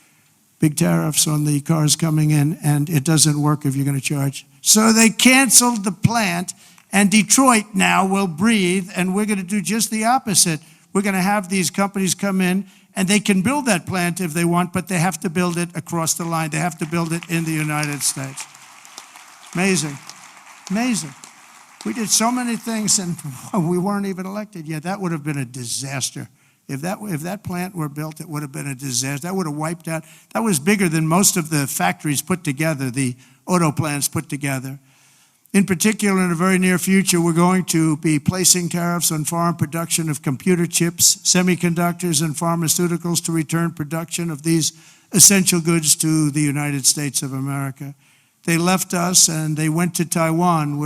big tariffs on the cars coming in, and it doesn't work if you're going to charge. So they canceled the plant, and Detroit now will breathe, and we're going to do just the opposite. We're going to have these companies come in, and they can build that plant if they want, but they have to build it across the line. They have to build it in the United States. Amazing. Amazing. We did so many things, and we weren't even elected yet. That would have been a disaster. If that plant were built, it would have been a disaster. That would have wiped out. That was bigger than most of the factories put together, the auto plants put together. In particular, in the very near future, we're going to be placing tariffs on foreign production of computer chips, semiconductors, and pharmaceuticals to return production of these essential goods to the United States of America. They left us and they went to Taiwan,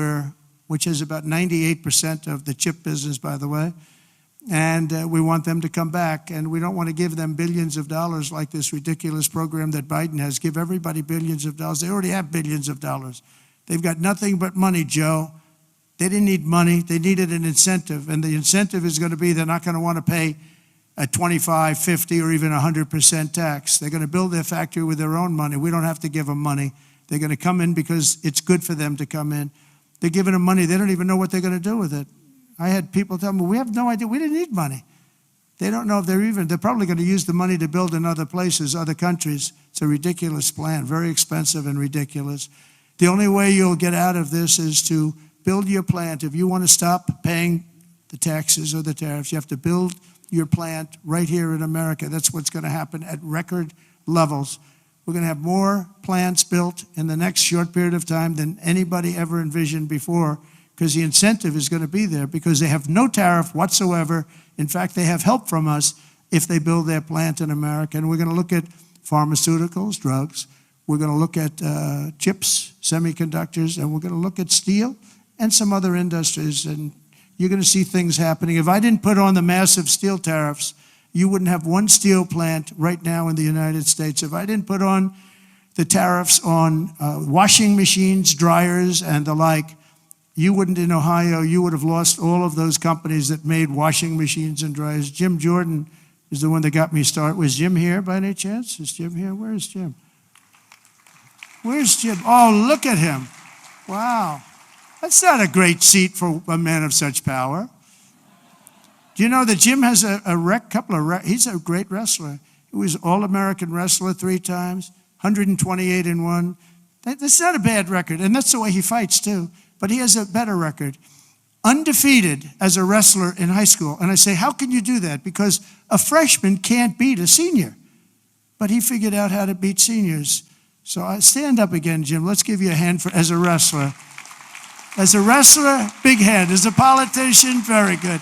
which is about 98% of the chip business, by the way. And we want them to come back, and we don't want to give them billions of dollars like this ridiculous program that Biden has. Give everybody billions of dollars. They already have billions of dollars. They've got nothing but money, Joe. They didn't need money. They needed an incentive, and the incentive is going to be they're not going to want to pay a 25, 50, or even 100% tax. They're going to build their factory with their own money. We don't have to give them money. They're going to come in because it's good for them to come in. They're giving them money. They don't even know what they're going to do with it. I had people tell me, we have no idea. We didn't need money. They don't know if they're probably going to use the money to build in other places, other countries. It's a ridiculous plan, very expensive and ridiculous. The only way you'll get out of this is to build your plant. If you want to stop paying the taxes or the tariffs, you have to build your plant right here in America. That's what's going to happen at record levels. We're going to have more plants built in the next short period of time than anybody ever envisioned before, because the incentive is going to be there, because they have no tariff whatsoever. In fact, they have help from us if they build their plant in America. And we're going to look at pharmaceuticals, drugs. We're going to look at chips, semiconductors, and we're going to look at steel and some other industries. And you're going to see things happening. If I didn't put on the massive steel tariffs, you wouldn't have one steel plant right now in the United States. If I didn't put on the tariffs on washing machines, dryers, and the like, you wouldn't in Ohio, you would have lost all of those companies that made washing machines and dryers. Jim Jordan is the one that got me started. Was Jim here by any chance? Is Jim here? Where is Jim? Where's Jim? Oh, look at him. Wow. That's not a great seat for a man of such power. Do you know that Jim has he's a great wrestler. He was All-American wrestler 3 times, 128 and 1. That's not a bad record, and that's the way he fights too. But he has a better record. Undefeated as a wrestler in high school. And I say, how can you do that? Because a freshman can't beat a senior. But he figured out how to beat seniors. So I stand up again, Jim. Let's give you a hand as a wrestler. As a wrestler, big hand. As a politician, very good.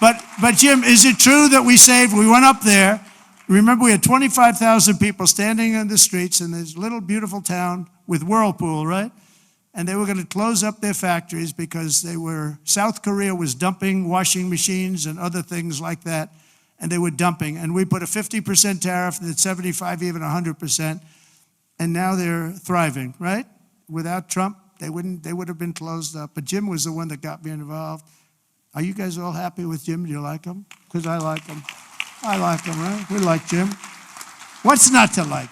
But Jim, is it true that we went up there, remember we had 25,000 people standing on the streets in this little beautiful town with Whirlpool, right? And they were going to close up their factories because South Korea was dumping washing machines and other things like that, and they were dumping. And we put a 50% tariff, and at 75, even 100%. and now they're thriving, right? Without Trump, they would have been closed up. But Jim was the one that got me involved. Are you guys all happy with Jim? Do you like him? Because I like him. I like him, right? We like Jim. What's not to like?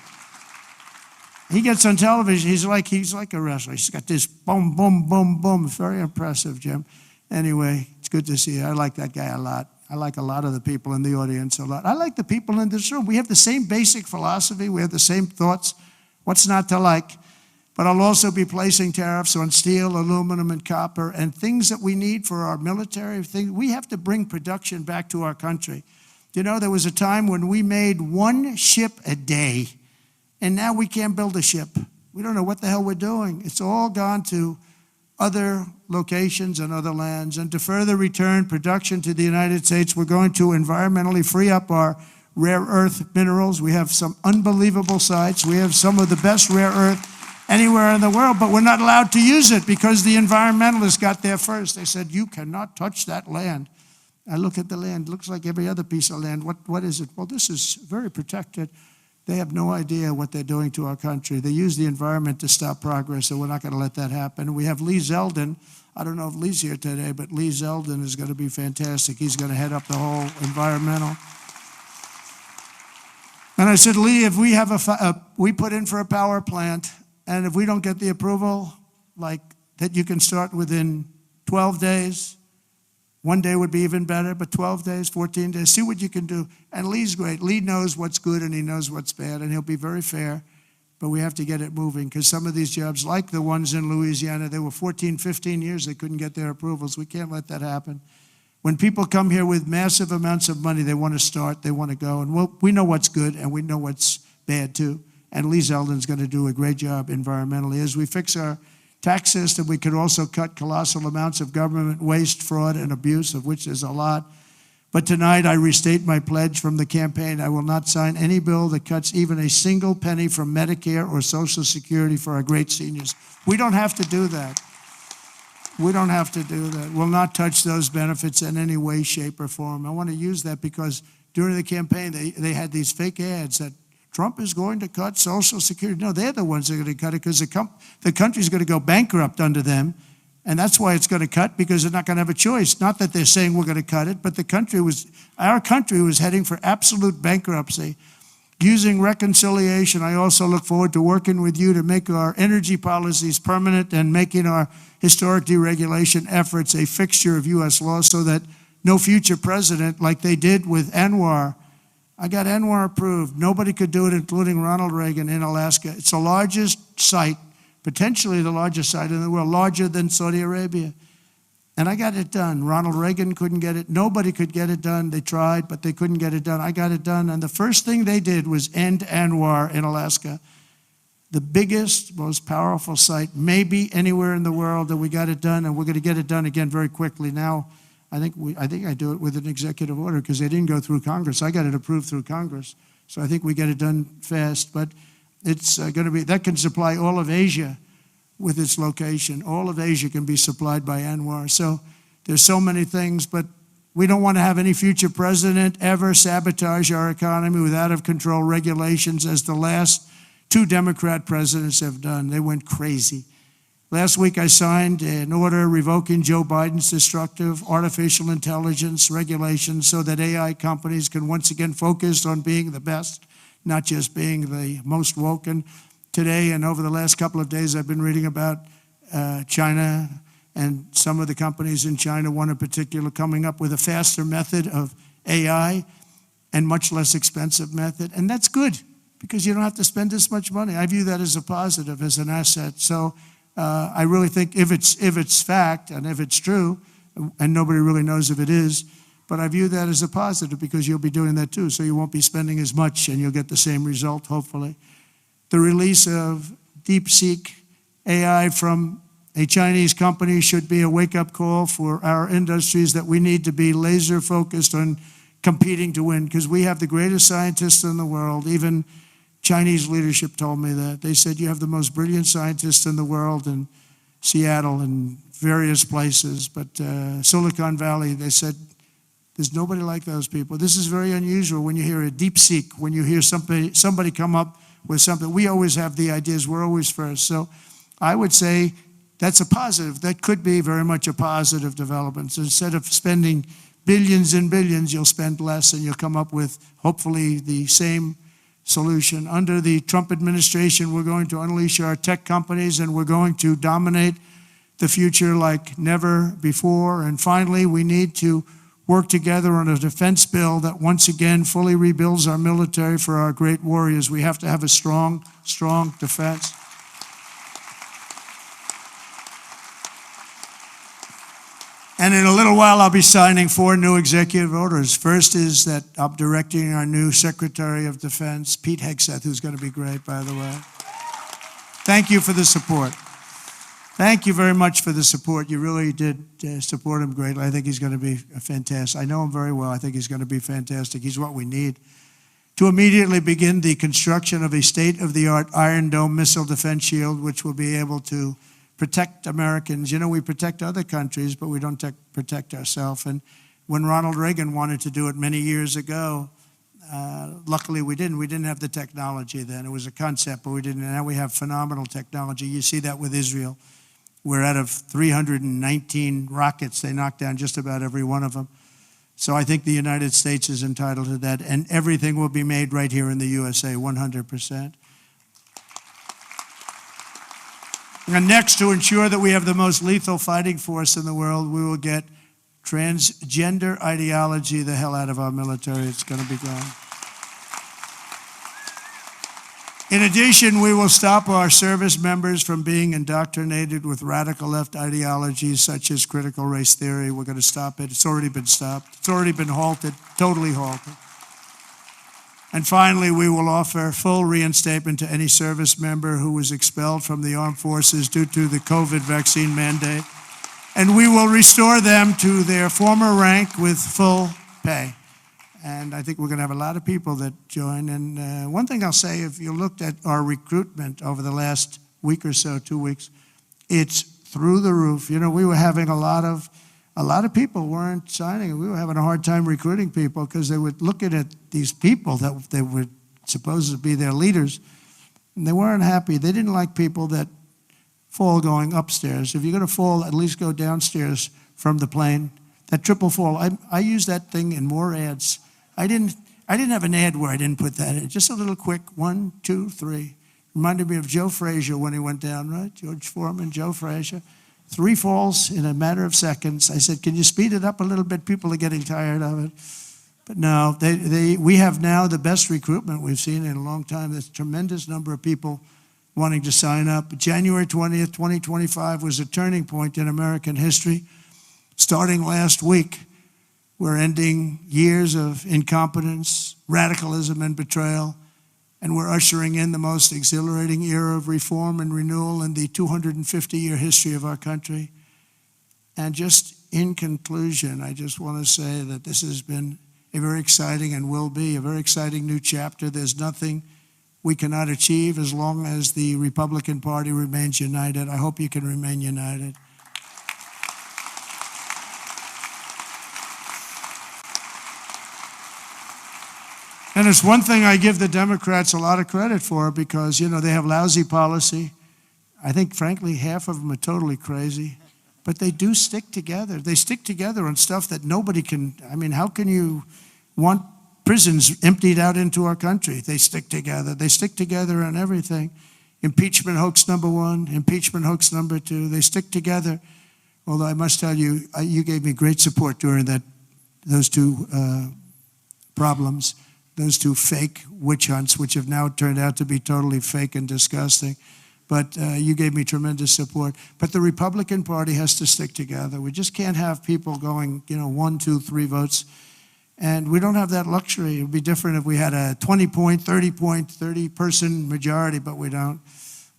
He gets on television, he's like a wrestler. He's got this boom, boom, boom, boom. It's very impressive, Jim. Anyway, it's good to see you. I like that guy a lot. I like a lot of the people in the audience a lot. I like the people in this room. We have the same basic philosophy. We have the same thoughts. What's not to like? But I'll also be placing tariffs on steel, aluminum, and copper, and things that we need for our military. We have to bring production back to our country. You know, there was a time when we made one ship a day, and now we can't build a ship. We don't know what the hell we're doing. It's all gone to other locations and other lands. And to further return production to the United States, we're going to environmentally free up our rare earth minerals. We have some unbelievable sites. We have some of the best rare earth anywhere in the world, but we're not allowed to use it because the environmentalists got there first. They said, you cannot touch that land. I look at the land, it looks like every other piece of land. What is it? Well, this is very protected. They have no idea what they're doing to our country. They use the environment to stop progress, so we're not going to let that happen. We have Lee Zeldin. I don't know if Lee's here today, but Lee Zeldin is going to be fantastic. He's going to head up the whole environmental. And I said, Lee, if we have we put in for a power plant, and if we don't get the approval, like that you can start within 12 days, one day would be even better, but 12 days, 14 days, see what you can do. And Lee's great. Lee knows what's good and he knows what's bad, and he'll be very fair, but we have to get it moving because some of these jobs, like the ones in Louisiana, they were 14, 15 years, they couldn't get their approvals. We can't let that happen. When people come here with massive amounts of money, they want to start, they want to go, and we know what's good and we know what's bad too. And Lee Zeldin's going to do a great job environmentally. As we fix our tax system, we could also cut colossal amounts of government waste, fraud, and abuse, of which there's a lot. But tonight, I restate my pledge from the campaign. I will not sign any bill that cuts even a single penny from Medicare or Social Security for our great seniors. We don't have to do that. We don't have to do that. We'll not touch those benefits in any way, shape, or form. I want to use that because during the campaign, they had these fake ads that Trump is going to cut Social Security. No, they're the ones that are going to cut it because the country's going to go bankrupt under them. And that's why it's going to cut, because they're not going to have a choice. Not that they're saying we're going to cut it, but our country was heading for absolute bankruptcy. Using reconciliation, I also look forward to working with you to make our energy policies permanent and making our historic deregulation efforts a fixture of U.S. law so that no future president, like they did with Anwar, I got Anwar approved. Nobody could do it, including Ronald Reagan in Alaska. It's the largest site, potentially the largest site in the world, larger than Saudi Arabia. And I got it done. Ronald Reagan couldn't get it. Nobody could get it done. They tried, but they couldn't get it done. I got it done. And the first thing they did was end Anwar in Alaska. The biggest, most powerful site, maybe anywhere in the world, that we got it done. And we're going to get it done again very quickly. Now, I think I do it with an executive order because they didn't go through Congress. I got it approved through Congress. So I think we get it done fast. But it's going to be, that can supply all of Asia with its location. All of Asia can be supplied by Anwar. So there's so many things, but we don't want to have any future president ever sabotage our economy with out-of-control regulations as the last two Democrat presidents have done. They went crazy. Last week, I signed an order revoking Joe Biden's destructive artificial intelligence regulations so that AI companies can once again focus on being the best, not just being the most woke. And today and over the last couple of days, I've been reading about China and some of the companies in China, one in particular, coming up with a faster method of AI and much less expensive method. And that's good because you don't have to spend this much money. I view that as a positive, as an asset. So I really think if it's fact and if it's true, and nobody really knows if it is, but I view that as a positive because you'll be doing that too. So you won't be spending as much and you'll get the same result, hopefully. The release of DeepSeek AI from a Chinese company should be a wake-up call for our industries that we need to be laser focused on competing to win because we have the greatest scientists in the world. Even Chinese leadership told me that. They said, you have the most brilliant scientists in the world in Seattle and various places. But Silicon Valley, they said, there's nobody like those people. This is very unusual when you hear a DeepSeek, when you hear somebody come up with something. We always have the ideas. We're always first. So I would say that's a positive. That could be very much a positive development. So instead of spending billions and billions, you'll spend less and you'll come up with, hopefully, the same solution. Under the Trump administration, we're going to unleash our tech companies and we're going to dominate the future like never before. And finally, we need to work together on a defense bill that once again fully rebuilds our military for our great warriors. We have to have a strong, strong defense. And in a little while, I'll be signing 4 new executive orders. First is that I'm directing our new Secretary of Defense, Pete Hegseth, who's going to be great, by the way. Thank you for the support. Thank you very much for the support. You really did support him greatly. I think he's going to be fantastic. I know him very well. I think he's going to be fantastic. He's what we need to immediately begin the construction of a state-of-the-art Iron Dome missile defense shield, which will be able to protect Americans. You know, we protect other countries, but we don't protect ourselves. And when Ronald Reagan wanted to do it many years ago, luckily we didn't. We didn't have the technology then. It was a concept, but we didn't. And now we have phenomenal technology. You see that with Israel. We're out of 319 rockets. They knocked down just about every one of them. So I think the United States is entitled to that. And everything will be made right here in the USA, 100%. And next, to ensure that we have the most lethal fighting force in the world, we will get transgender ideology the hell out of our military. It's going to be gone. In addition, we will stop our service members from being indoctrinated with radical left ideologies such as critical race theory. We're going to stop it. It's already been stopped. It's already been halted, totally halted. And finally, we will offer full reinstatement to any service member who was expelled from the armed forces due to the COVID vaccine mandate. And we will restore them to their former rank with full pay. And I think we're going to have a lot of people that join. And one thing I'll say, if you looked at our recruitment over the last week or so, 2 weeks, it's through the roof. You know, we were having a lot of people weren't signing. We were having a hard time recruiting people because they were looking at these people that they were supposed to be their leaders, and they weren't happy. They didn't like people that fall going upstairs. If you're going to fall, at least go downstairs from the plane. That triple fall. I use that thing in more ads. I didn't have an ad where I didn't put that in. Just a little quick 1, 2, 3. Reminded me of Joe Frazier when he went down, right? George Foreman, Joe Frazier. 3 falls in a matter of seconds. I said, can you speed it up a little bit? People are getting tired of it. But no, we have now the best recruitment we've seen in a long time. There's a tremendous number of people wanting to sign up. January 20th, 2025 was a turning point in American history. Starting last week, we're ending years of incompetence, radicalism, and betrayal, and we're ushering in the most exhilarating era of reform and renewal in the 250-year history of our country. And just in conclusion, I just want to say that this has been a very exciting and will be a very exciting new chapter. There's nothing we cannot achieve as long as the Republican Party remains united. I hope you can remain united. And it's one thing I give the Democrats a lot of credit for because, you know, they have lousy policy. I think, frankly, half of them are totally crazy. But they do stick together. They stick together on stuff that nobody can. I mean, how can you want prisons emptied out into our country? They stick together. They stick together on everything. Impeachment hoax number 1, impeachment hoax number 2. They stick together. Although I must tell you, you gave me great support during those 2 problems. Those 2 fake witch hunts, which have now turned out to be totally fake and disgusting. But you gave me tremendous support. But the Republican Party has to stick together. We just can't have people going, 1, 2, 3 votes. And we don't have that luxury. It would be different if we had a 20-point, 30-point, 30-person majority, but we don't.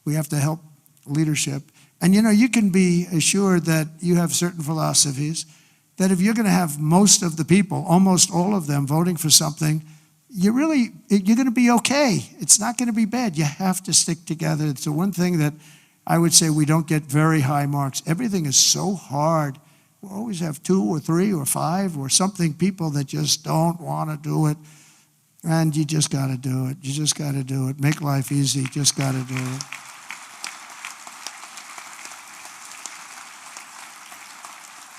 We have to help leadership. And you can be assured that you have certain philosophies, that if you're going to have most of the people, almost all of them, voting for something, you're going to be okay. It's not going to be bad. You have to stick together. It's the one thing that I would say we don't get very high marks. Everything is so hard. We always have 2 or 3 or 5 or something people that just don't want to do it. And you just got to do it. You just got to do it. Make life easy. Just got to do it.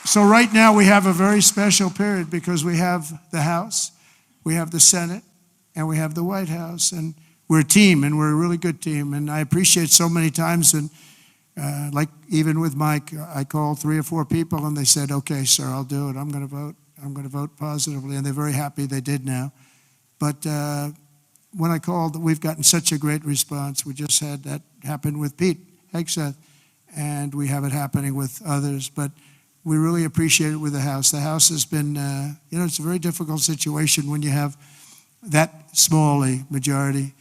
So right now we have a very special period because we have the House, we have the Senate, and we have the White House. And we're a team, and we're a really good team. And I appreciate so many times, and like even with Mike, I called 3 or 4 people, and they said, okay, sir, I'll do it. I'm going to vote. I'm going to vote positively. And they're very happy they did now. But when I called, we've gotten such a great response. We just had that happen with Pete Hegseth, and we have it happening with others. But we really appreciate it with the House. The House has been, it's a very difficult situation when you have that small a majority.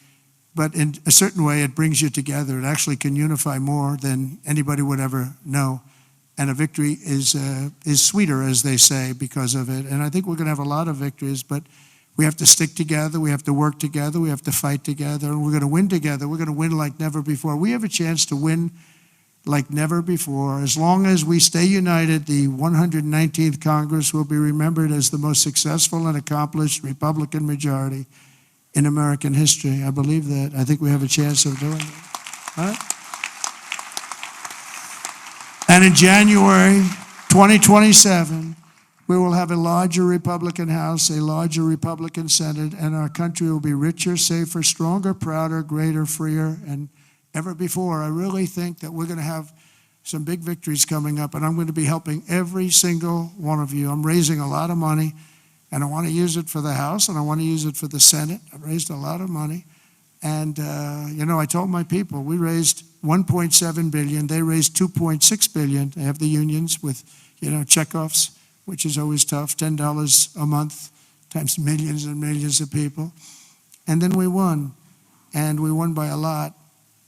But in a certain way, it brings you together. It actually can unify more than anybody would ever know. And a victory is sweeter, as they say, because of it. And I think we're going to have a lot of victories, but we have to stick together. We have to work together. We have to fight together. And we're going to win together. We're going to win like never before. We have a chance to win like never before. As long as we stay united, the 119th Congress will be remembered as the most successful and accomplished Republican majority in American history. I believe that. I think we have a chance of doing it. All right? And in January 2027, we will have a larger Republican House, a larger Republican Senate, and our country will be richer, safer, stronger, prouder, greater, freer, and ever before. I really think that we're going to have some big victories coming up, and I'm going to be helping every single one of you. I'm raising a lot of money, and I want to use it for the House, and I want to use it for the Senate. I've raised a lot of money, and I told my people, we raised $1.7 billion. They raised $2.6 billion. They have the unions with, checkoffs, which is always tough, $10 a month times millions and millions of people. And then we won, and we won by a lot.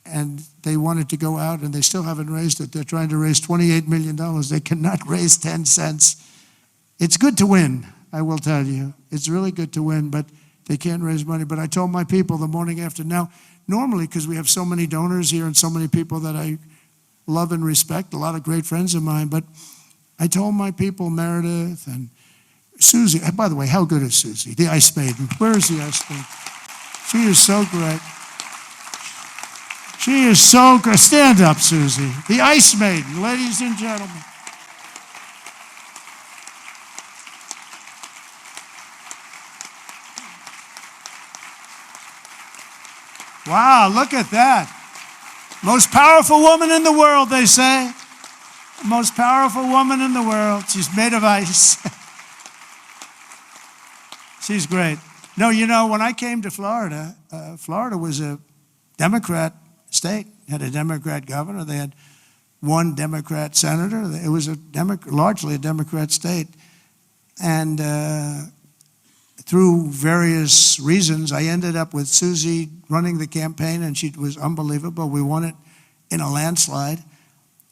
And they wanted to go out, and they still haven't raised it. They're trying to raise $28 million. They cannot raise 10 cents. It's good to win, I will tell you. It's really good to win, but they can't raise money. But I told my people the morning after. Now, normally, because we have so many donors here and so many people that I love and respect, a lot of great friends of mine, but I told my people, Meredith and Susie, by the way, how good is Susie, the Ice Maiden? Where is the Ice Maiden? She is so great. She is so good. Stand up, Susie. The Ice Maiden, ladies and gentlemen. Wow, look at that. Most powerful woman in the world, they say. Most powerful woman in the world. She's made of ice. She's great. No, when I came to Florida, Florida was a Democrat state. Had a Democrat governor. They had one Democrat senator. It was largely a Democrat state. And through various reasons, I ended up with Susie running the campaign, and she was unbelievable. We won it in a landslide.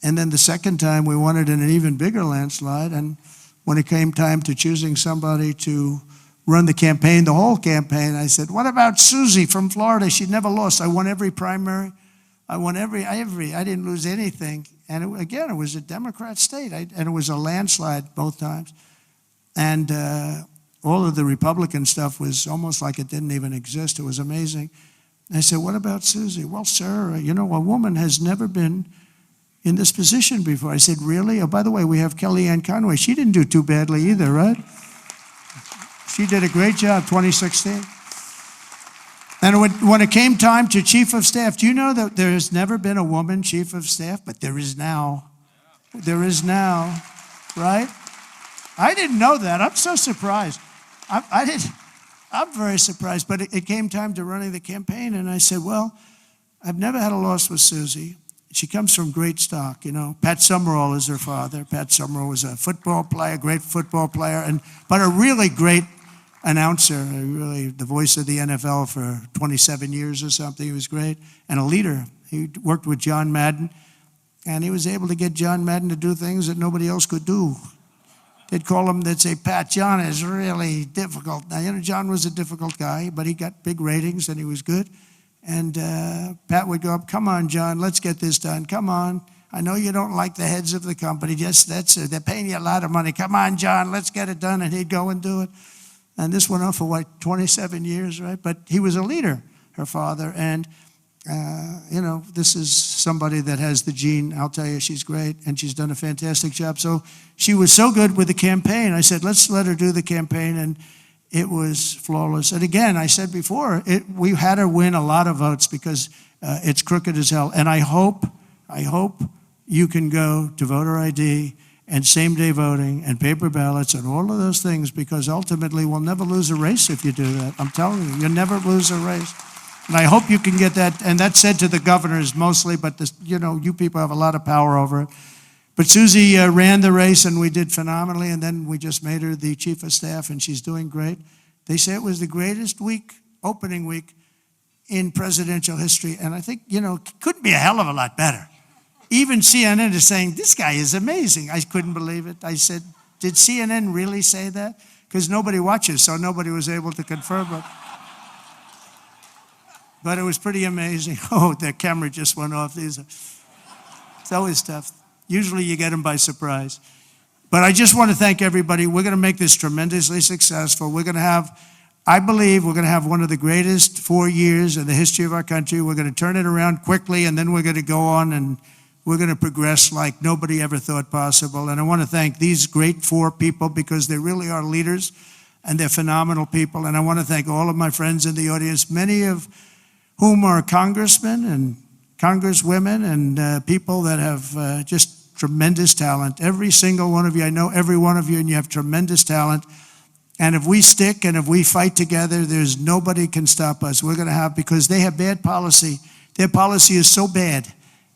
And then the second time, we won it in an even bigger landslide. And when it came time to choosing somebody to run the campaign, the whole campaign, I said, what about Susie from Florida? She never lost. I won every primary. I won every, I didn't lose anything. And it was a Democrat state, and it was a landslide both times. And all of the Republican stuff was almost like it didn't even exist. It was amazing. And I said, what about Susie? Well, sir, a woman has never been in this position before. I said, really? Oh, by the way, we have Kellyanne Conway. She didn't do too badly either, right? She did a great job, 2016. And when it came time to chief of staff, do you know that there has never been a woman chief of staff? But there is now. There is now, right? I didn't know that. I'm so surprised. I'm very surprised. But it came time to running the campaign, and I said, well, I've never had a loss with Susie. She comes from great stock, Pat Summerall is her father. Pat Summerall was a football player, great football player, but a really great announcer, really the voice of the NFL for 27 years or something. He was great, and a leader. He worked with John Madden, and he was able to get John Madden to do things that nobody else could do. They'd say, Pat, John is really difficult. Now, John was a difficult guy, but he got big ratings, and he was good. And Pat would go up, come on, John, let's get this done. Come on. I know you don't like the heads of the company. They're paying you a lot of money. Come on, John, let's get it done. And he'd go and do it. And this went on for, what, 27 years, right? But he was a leader, her father. And, you know, this is somebody that has the gene. I'll tell you, she's great, and she's done a fantastic job. So she was so good with the campaign. I said, let's let her do the campaign, and it was flawless. And again, I said before, we had her win a lot of votes because it's crooked as hell. And I hope you can go to voter ID and same-day voting and paper ballots and all of those things, because ultimately we'll never lose a race if you do that. I'm telling you, you'll never lose a race. And I hope you can get that. And that's said to the governors mostly, but this, you know, you people have a lot of power over it. But Susie ran the race, and we did phenomenally, and then we just made her the chief of staff, and she's doing great. They say it was the greatest week, opening week, in presidential history, and I think, you know, it couldn't be a hell of a lot better. Even CNN is saying, this guy is amazing. I couldn't believe it. I said, did CNN really say that? Because nobody watches, so nobody was able to confirm it. But it was pretty amazing. Oh, the camera just went off. It's always tough. Usually you get them by surprise. But I just want to thank everybody. We're going to make this tremendously successful. We're going to have, I believe, we're going to have one of the greatest 4 years in the history of our country. We're going to turn it around quickly, and then we're going to go on and we're going to progress like nobody ever thought possible. And I want to thank these great 4 people, because they really are leaders and they're phenomenal people. And I want to thank all of my friends in the audience, many of whom are congressmen and congresswomen and people that have just tremendous talent. Every single one of you, I know every one of you, and you have tremendous talent. And if we stick and if we fight together, there's nobody can stop us. We're going to have, because they have bad policy. Their policy is so bad.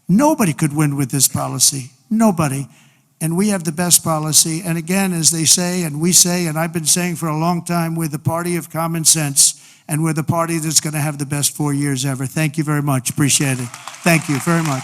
Nobody could win with this policy. Nobody. And we have the best policy. And again, as they say, and we say, and I've been saying for a long time, we're the party of common sense. And we're the party that's going to have the best 4 years ever. Thank you very much. Appreciate it. Thank you very much.